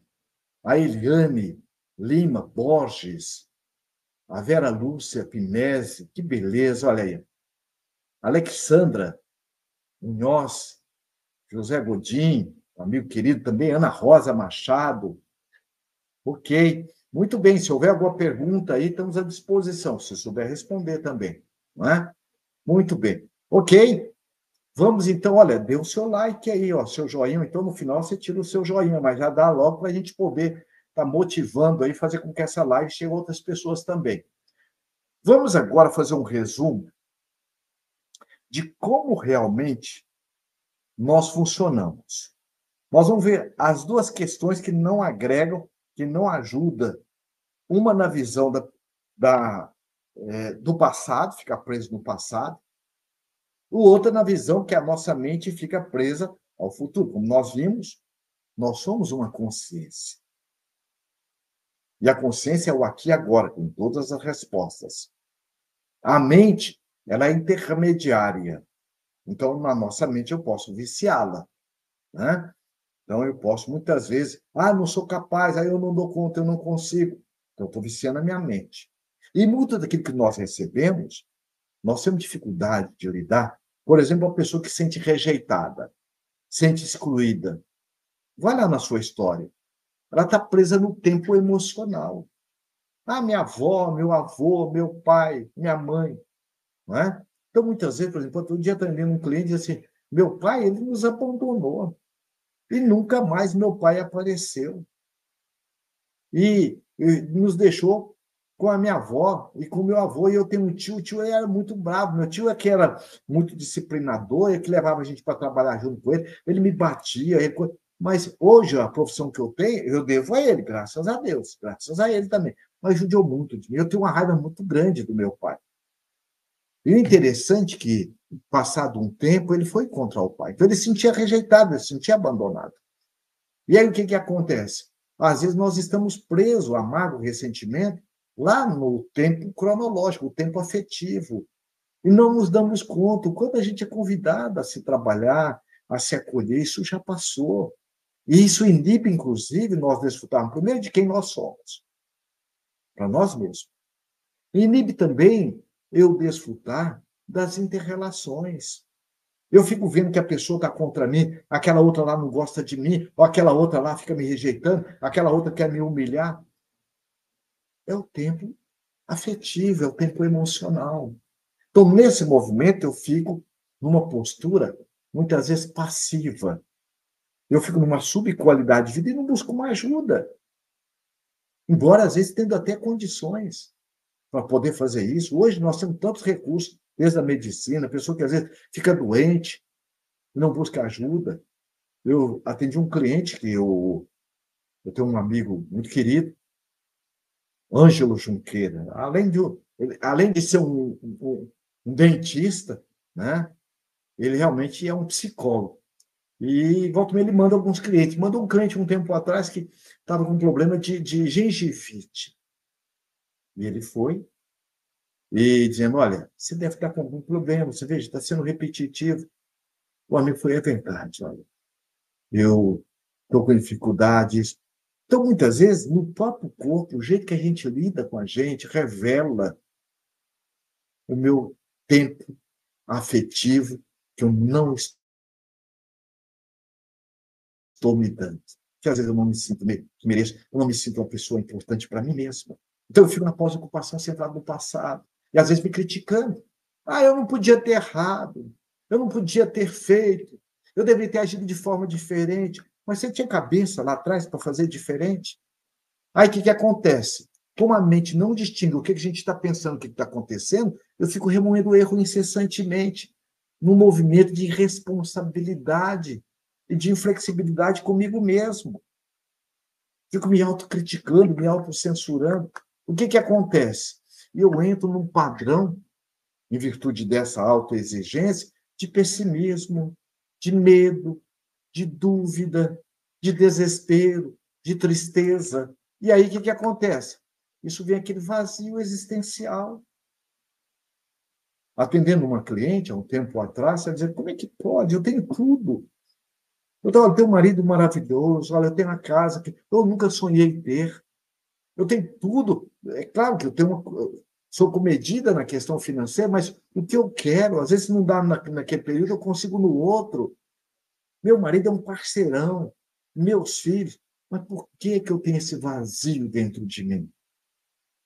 a Eliane Lima Borges, a Vera Lúcia Pinese, que beleza, olha aí. Alexandra Munhoz, José Godin, amigo querido também, Ana Rosa Machado. Ok, muito bem, se houver alguma pergunta aí, estamos à disposição, se souber responder também, não é? Muito bem. Ok, vamos então, olha, dê o seu like aí, ó, seu joinha, então no final você tira o seu joinha, mas já dá logo para a gente poder estar motivando aí, fazer com que essa live chegue a outras pessoas também. Vamos agora fazer um resumo de como realmente nós funcionamos. Nós vamos ver as duas questões que não agregam, que não ajudam. Uma na visão do passado, ficar preso no passado. O outro na visão que a nossa mente fica presa ao futuro. Como nós vimos, nós somos uma consciência. E a consciência é o aqui e agora, com todas as respostas. A mente, ela é intermediária. Então, na nossa mente, eu posso viciá-la, né? Então, eu posso, muitas vezes, não sou capaz, aí eu não dou conta, eu não consigo. Então, eu estou viciando a minha mente. E muito daquilo que nós recebemos, nós temos dificuldade de lidar. Por exemplo, uma pessoa que se sente rejeitada, sente excluída. Vai lá na sua história. Ela está presa no tempo emocional. Minha avó, meu avô, meu pai, minha mãe. Não é? Então, muitas vezes, por exemplo, outro dia atendendo um cliente e disse assim, meu pai, ele nos abandonou. E nunca mais meu pai apareceu. E nos deixou com a minha avó e com o meu avô. E eu tenho um tio, o tio era muito bravo. Meu tio é que era muito disciplinador, é que levava a gente para trabalhar junto com ele. Ele me batia. Mas hoje, a profissão que eu tenho, eu devo a ele, graças a Deus, graças a ele também. Mas judiou muito de mim. Eu tenho uma raiva muito grande do meu pai. E o interessante é que, passado um tempo, ele foi contra o pai. Então, ele se sentia rejeitado, ele se sentia abandonado. E aí, o que acontece? Às vezes, nós estamos presos a mágoa, ressentimento, lá no tempo cronológico, o tempo afetivo. E não nos damos conta. Quando a gente é convidado a se trabalhar, a se acolher, isso já passou. E isso inibe, inclusive, nós desfrutarmos, primeiro, de quem nós somos, para nós mesmos. E inibe também eu desfrutar das interrelações. Eu fico vendo que a pessoa está contra mim, aquela outra lá não gosta de mim, ou aquela outra lá fica me rejeitando, aquela outra quer me humilhar. É o tempo afetivo, é o tempo emocional. Então, nesse movimento, eu fico numa postura, muitas vezes, passiva. Eu fico numa subqualidade de vida e não busco uma ajuda. Embora, às vezes, tendo até condições para poder fazer isso. Hoje, nós temos tantos recursos, desde a medicina, a pessoa que, às vezes, fica doente e não busca ajuda. Eu atendi um cliente que eu tenho um amigo muito querido, Ângelo Junqueira. Além de ser um dentista, né? Ele realmente é um psicólogo. E volta e meia ele manda alguns clientes. Mandou um cliente um tempo atrás que estava com um problema de gengivite. E ele foi e dizendo: olha, você deve estar com algum problema, você veja, está sendo repetitivo. O amigo foi: é verdade, olha, eu estou com dificuldades. Então, muitas vezes, no próprio corpo, o jeito que a gente lida com a gente revela o meu tempo afetivo que eu não estou me dando. Que às vezes eu não me sinto que mereço, eu não me sinto uma pessoa importante para mim mesmo. Então eu fico na pós-ocupação centrado no passado. E às vezes me criticando. Ah, eu não podia ter errado, eu não podia ter feito, eu deveria ter agido de forma diferente. Mas você tinha cabeça lá atrás para fazer diferente? Aí o que acontece? Como a mente não distingue o que a gente está pensando, o que está acontecendo, eu fico remoendo o erro incessantemente, num movimento de irresponsabilidade e de inflexibilidade comigo mesmo. Fico me autocriticando, me autocensurando. O que acontece? Eu entro num padrão, em virtude dessa autoexigência, de pessimismo, de medo, de dúvida, de desespero, de tristeza. E aí o que acontece? Isso vem aquele vazio existencial. Atendendo uma cliente há um tempo atrás, ela dizia: como é que pode? Eu tenho tudo. Eu tenho um marido maravilhoso, olha, eu tenho uma casa que eu nunca sonhei ter. Eu tenho tudo. É claro que sou comedida na questão financeira, mas o que eu quero, às vezes não dá naquele período, eu consigo no outro. Meu marido é um parceirão, meus filhos. Mas por que eu tenho esse vazio dentro de mim?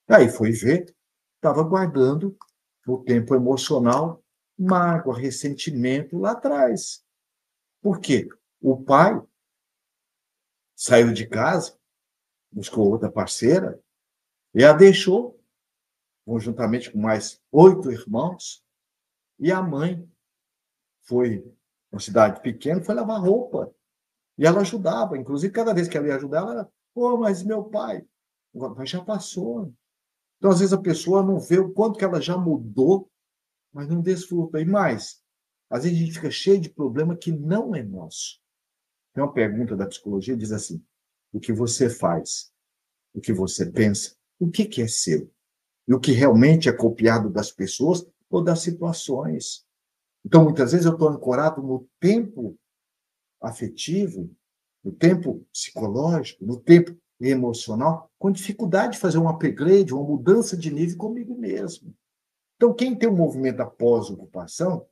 Aí foi ver, estava guardando o tempo emocional, mágoa, ressentimento lá atrás. Por quê? O pai saiu de casa, buscou outra parceira e a deixou, conjuntamente com mais 8 irmãos, e a mãe foi, uma cidade pequena, foi lavar roupa. E ela ajudava, inclusive, cada vez que ela ia ajudar, ela era: pô, mas meu pai. Mas já passou. Então, às vezes, a pessoa não vê o quanto que ela já mudou, mas não desfruta. E mais, às vezes a gente fica cheio de problema que não é nosso. Tem uma pergunta da psicologia, diz assim: o que você faz, o que você pensa, o que é seu? E o que realmente é copiado das pessoas ou das situações. Então, muitas vezes, eu estou ancorado no tempo afetivo, no tempo psicológico, no tempo emocional, com dificuldade de fazer um upgrade, uma mudança de nível comigo mesmo. Então, quem tem um movimento da pós-ocupação,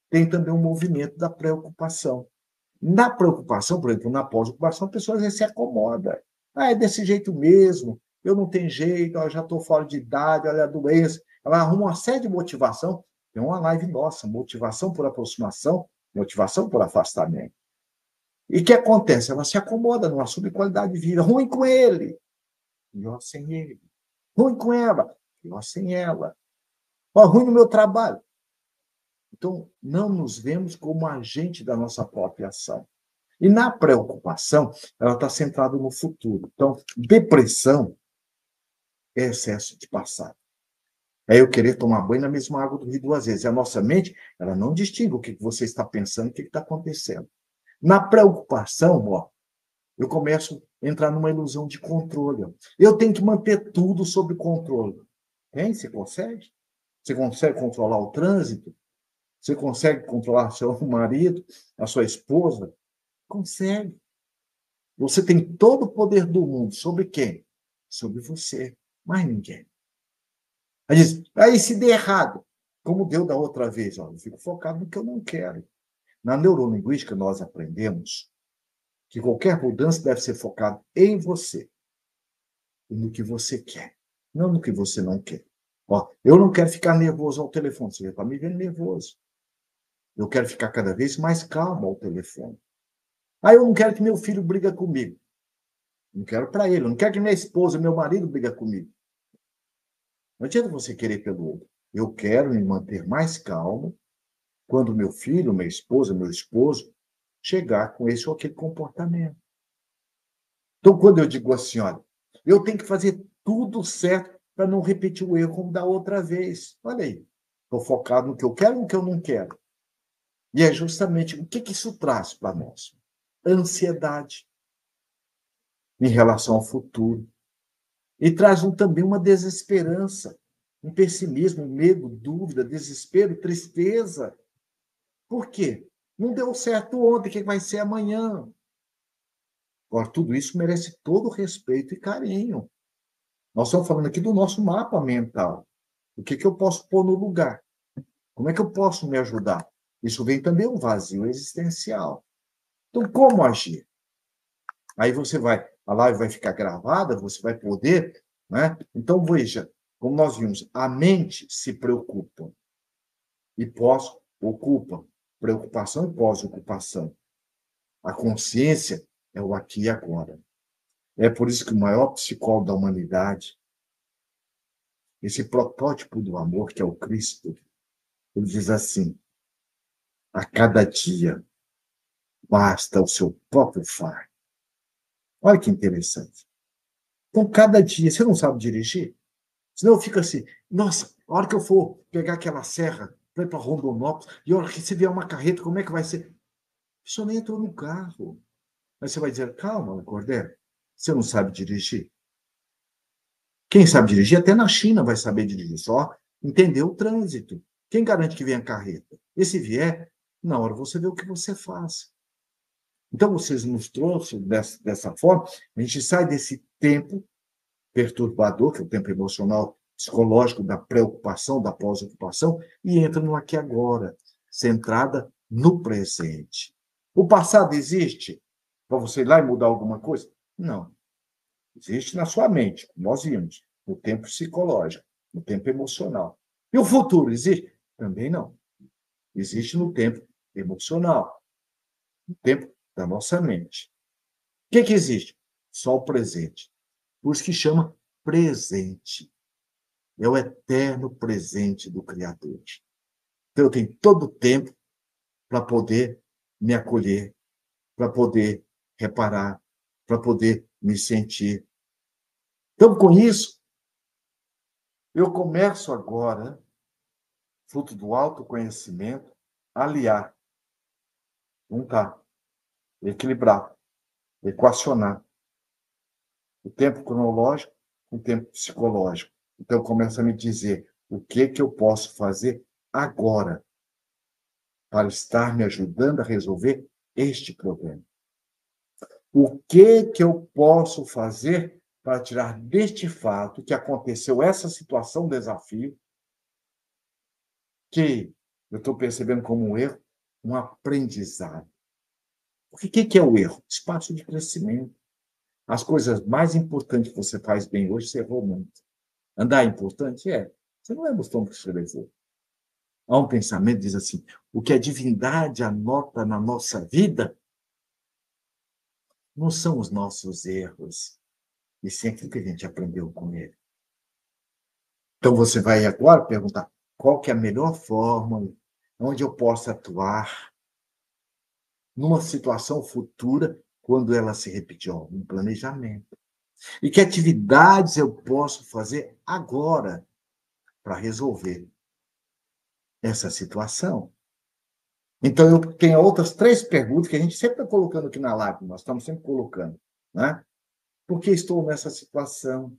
tem também um movimento da preocupação. Na preocupação, por exemplo, na pós-ocupação, a pessoa às vezes se acomoda. Ah, é desse jeito mesmo, eu não tenho jeito, eu já estou fora de idade, olha a doença. Ela arruma uma série de motivação. Tem uma live nossa, motivação por aproximação, motivação por afastamento. E o que acontece? Ela se acomoda numa subqualidade de vida. Ruim com ele, pior sem ele. Ruim com ela, pior sem ela. Ó, ruim no meu trabalho. Então, não nos vemos como agente da nossa própria ação. E na preocupação, ela está centrada no futuro. Então, depressão é excesso de passado. É eu querer tomar banho na mesma água do rio 2 vezes. E a nossa mente, ela não distingue o que você está pensando, o que está acontecendo. Na preocupação, ó, eu começo a entrar numa ilusão de controle. Ó. Eu tenho que manter tudo sob controle. Tem? Você consegue? Você consegue controlar o trânsito? Você consegue controlar seu marido, a sua esposa? Consegue. Você tem todo o poder do mundo. Sobre quem? Sobre você. Mais ninguém. Aí se der errado, como deu da outra vez, ó, eu fico focado no que eu não quero. Na neurolinguística, nós aprendemos que qualquer mudança deve ser focada em você e no que você quer, não no que você não quer. Ó, eu não quero ficar nervoso ao telefone, você já está me vendo nervoso. Eu quero ficar cada vez mais calmo ao telefone. Ah, eu não quero que meu filho brigue comigo. Não quero para ele. Eu não quero que minha esposa, meu marido brigue comigo. Não adianta você querer pelo outro. Eu quero me manter mais calmo quando meu filho, minha esposa, meu esposo chegar com esse ou aquele comportamento. Então, quando eu digo assim, olha, eu tenho que fazer tudo certo para não repetir o erro como da outra vez. Olha aí, estou focado no que eu quero e no que eu não quero. E é justamente o que isso traz para nós? Ansiedade em relação ao futuro. E traz também uma desesperança, um pessimismo, um medo, dúvida, desespero, tristeza. Por quê? Não deu certo ontem, o que vai ser amanhã? Agora, tudo isso merece todo o respeito e carinho. Nós estamos falando aqui do nosso mapa mental. O que eu posso pôr no lugar? Como é que eu posso me ajudar? Isso vem também um vazio existencial. Então, como agir? Aí você vai, a live vai ficar gravada, você vai poder, né? Então, veja, como nós vimos, a mente se preocupa e pós-ocupa. Preocupação e pós-ocupação. A consciência é o aqui e agora. É por isso que o maior psicólogo da humanidade, esse protótipo do amor, que é o Cristo, ele diz assim: a cada dia basta o seu próprio fardo. Olha que interessante. Então, cada dia, você não sabe dirigir? Senão fica assim, nossa, a hora que eu for pegar aquela serra para ir para Rondonópolis, e a hora que se vier uma carreta, como é que vai ser? Você nem entrou no carro. Aí você vai dizer, calma, Cordero, você não sabe dirigir? Quem sabe dirigir, até na China vai saber dirigir, só entender o trânsito. Quem garante que venha carreta? E se vier, na hora você vê o que você faz. Então, vocês nos trouxeram dessa forma, a gente sai desse tempo perturbador, que é o tempo emocional, psicológico, da preocupação, da pós-ocupação, e entra no aqui e agora, centrada no presente. O passado existe para você ir lá e mudar alguma coisa? Não. Existe na sua mente, como nós vimos, no tempo psicológico, no tempo emocional. E o futuro existe? Também não. Existe no tempo emocional, no tempo da nossa mente. O que existe? Só o presente. Por isso que chama presente. É o eterno presente do Criador. Então, eu tenho todo o tempo para poder me acolher, para poder reparar, para poder me sentir. Então, com isso, eu começo agora, fruto do autoconhecimento, a aliar, juntar, equilibrar, equacionar o tempo cronológico com o tempo psicológico. Então, eu começo a me dizer o que eu posso fazer agora para estar me ajudando a resolver este problema. O que eu posso fazer para tirar deste fato que aconteceu essa situação, desafio, que eu estou percebendo como um erro, um aprendizado. Porque o que é o erro? Espaço de crescimento. As coisas mais importantes que você faz bem hoje, você errou muito. Andar é importante? É. Você não é o tom que você levou. Há um pensamento que diz assim, o que a divindade anota na nossa vida não são os nossos erros, e sim aquilo que a gente aprendeu com ele. Então, você vai agora perguntar qual que é a melhor forma, onde eu posso atuar numa situação futura, quando ela se repetir, ó, um planejamento. E que atividades eu posso fazer agora para resolver essa situação? Então, eu tenho outras 3 perguntas que a gente sempre está colocando aqui na live, nós estamos sempre colocando, né? Por que estou nessa situação?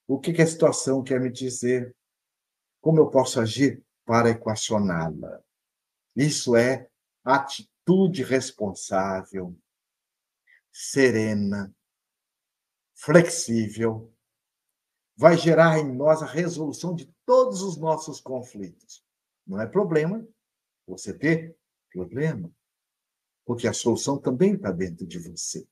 O que a situação quer me dizer? Como eu posso agir para equacioná-la? Isso é atitude responsável, serena, flexível, vai gerar em nós a resolução de todos os nossos conflitos. Não é problema você ter problema, porque a solução também está dentro de você.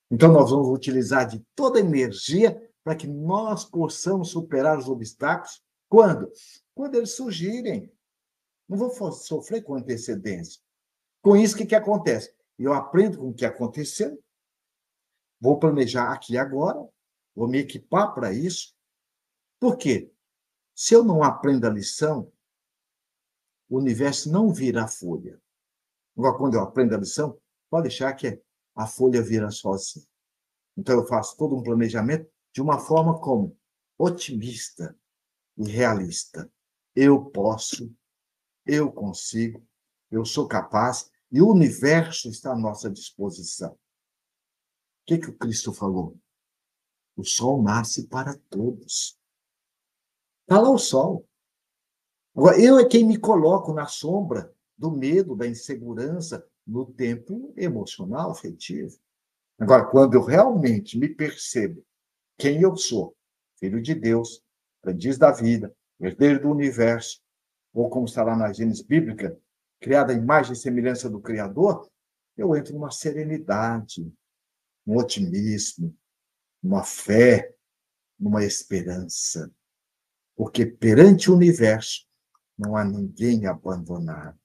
Então, nós vamos utilizar de toda a energia para que nós possamos superar os obstáculos. Quando? Quando eles surgirem. Não vou sofrer com antecedência. Com isso, o que acontece? Eu aprendo com o que aconteceu, vou planejar aqui e agora, vou me equipar para isso. Por quê? Se eu não aprendo a lição, o universo não vira a folha. Agora, quando eu aprendo a lição, pode deixar que a folha vira sozinha. Então, eu faço todo um planejamento de uma forma como otimista e realista. Eu posso, eu consigo, eu sou capaz e o universo está à nossa disposição. O que o Cristo falou? O sol nasce para todos. Está lá o sol. Agora, eu é quem me coloco na sombra do medo, da insegurança, no tempo emocional, afetivo. Agora, quando eu realmente me percebo quem eu sou, filho de Deus, aprendiz da vida, herdeiro do universo, ou como está lá na Gênesis bíblica, criada à imagem e semelhança do Criador, eu entro numa serenidade, num otimismo, numa fé, numa esperança. Porque perante o universo não há ninguém abandonado.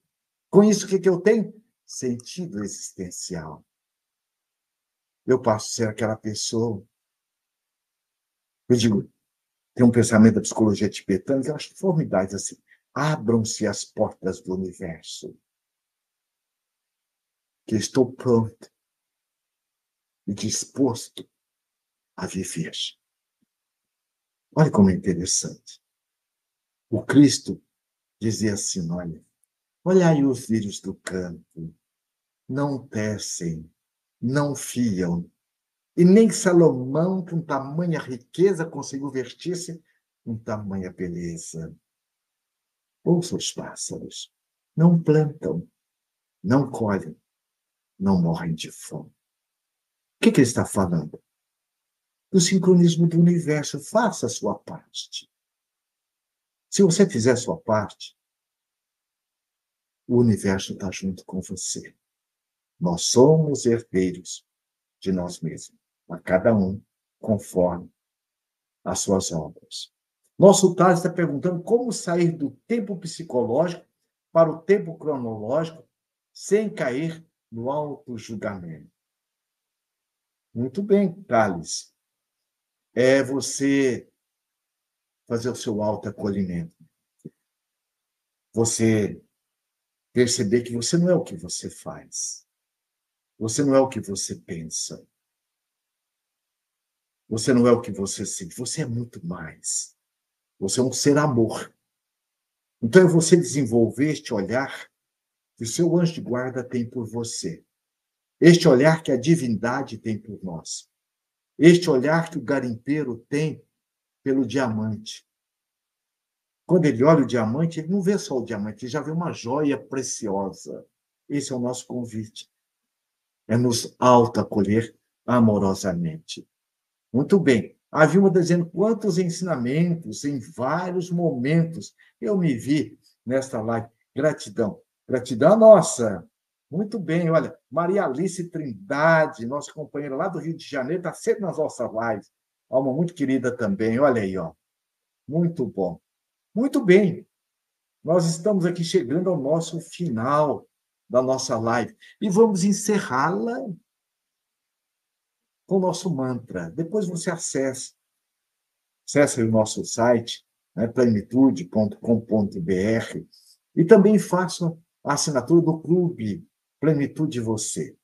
Com isso, o que eu tenho? Sentido existencial. Eu passo a ser aquela pessoa. Eu digo, tem um pensamento da psicologia tibetana que eu acho formidável, assim. Abram-se as portas do universo. Que eu estou pronto e disposto a viver. Olha como é interessante. O Cristo dizia assim, olha aí os lírios do campo, não tecem, não fiam, e nem Salomão, com tamanha riqueza, conseguiu vestir-se com tamanha beleza. Ouça os pássaros, não plantam, não colhem, não morrem de fome. O que ele está falando? Do sincronismo do universo. Faça a sua parte. Se você fizer a sua parte, o universo está junto com você. Nós somos herdeiros de nós mesmos, a cada um conforme as suas obras. Nosso Tales está perguntando como sair do tempo psicológico para o tempo cronológico sem cair no auto-julgamento. Muito bem, Thales. É você fazer o seu autoacolhimento. Você perceber que você não é o que você faz. Você não é o que você pensa. Você não é o que você sente. Você é muito mais. Você é um ser amor. Então, é você desenvolver este olhar que o seu anjo de guarda tem por você. Este olhar que a divindade tem por nós. Este olhar que o garimpeiro tem pelo diamante. Quando ele olha o diamante, ele não vê só o diamante, ele já vê uma joia preciosa. Esse é o nosso convite. É nos autoacolher amorosamente. Muito bem. A Vilma está dizendo quantos ensinamentos em vários momentos eu me vi nesta live. Gratidão. Gratidão nossa. Muito bem. Olha, Maria Alice Trindade, nossa companheira lá do Rio de Janeiro, está sempre nas nossas lives. Alma muito querida também. Olha aí, ó. Muito bom. Muito bem. Nós estamos aqui chegando ao nosso final da nossa live e vamos encerrá-la com o nosso mantra. Depois você acesse o nosso site, né, plenitude.com.br, e também faça a assinatura do clube Plenitude Você.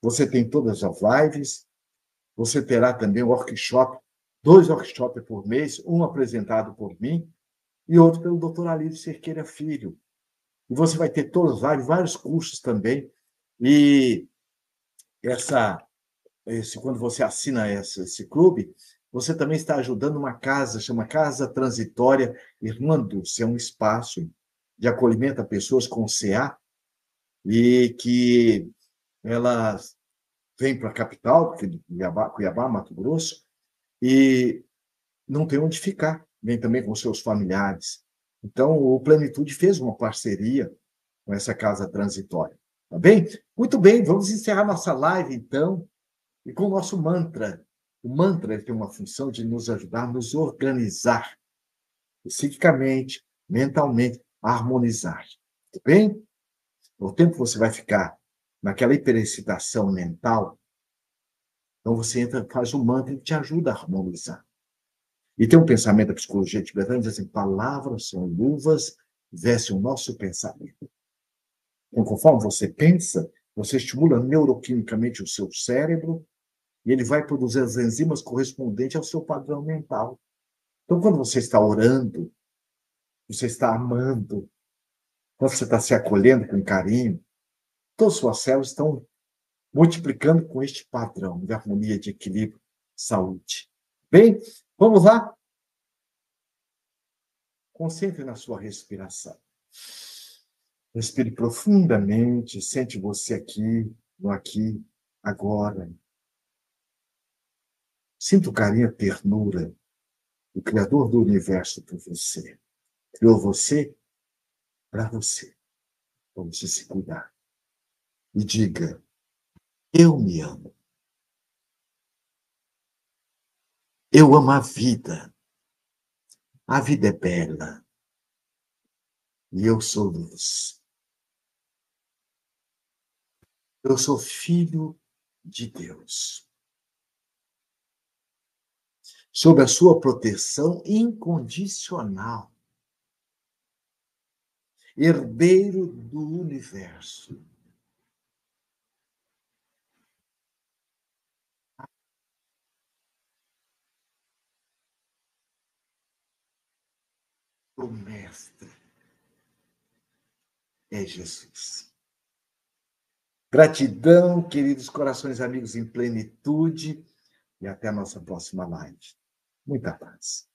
Você tem todas as lives, você terá também o workshop, 2 workshops por mês, um apresentado por mim e outro pelo Dr. Alírio Cerqueira Filho. E você vai ter todos vários cursos também. E quando você assina esse clube, você também está ajudando uma casa, chama Casa Transitória Irmã-Dulce. É um espaço de acolhimento a pessoas com CA e que elas vêm para a capital, Cuiabá, Mato Grosso, e não tem onde ficar, nem também com seus familiares. Então, o Plenitude fez uma parceria com essa casa transitória. Tá bem? Muito bem, vamos encerrar nossa live, então, e com o nosso mantra. O mantra ele tem uma função de nos ajudar a nos organizar, psiquicamente, mentalmente, a harmonizar. Tá bem? No tempo que você vai ficar naquela hiperexcitação mental, então você entra, faz o mantra e te ajuda a harmonizar. E tem um pensamento da psicologia tibetana que diz assim: palavras são luvas, vestem o nosso pensamento. Então, conforme você pensa, você estimula neuroquimicamente o seu cérebro e ele vai produzir as enzimas correspondentes ao seu padrão mental. Então, quando você está orando, você está amando, quando você está se acolhendo com carinho, todas as suas células estão multiplicando com este padrão de harmonia, de equilíbrio, saúde. Bem, vamos lá? Concentre na sua respiração. Respire profundamente, sente você aqui, no aqui, agora. Sinta o carinho, a ternura do Criador do Universo por você. Criou você para você você se cuidar. E diga: eu me amo. Eu amo a vida. A vida é bela. E eu sou luz. Eu sou filho de Deus. Sob a sua proteção incondicional. Herdeiro do universo. O mestre é Jesus. Gratidão, queridos corações amigos em plenitude, e até a nossa próxima live. Muita paz.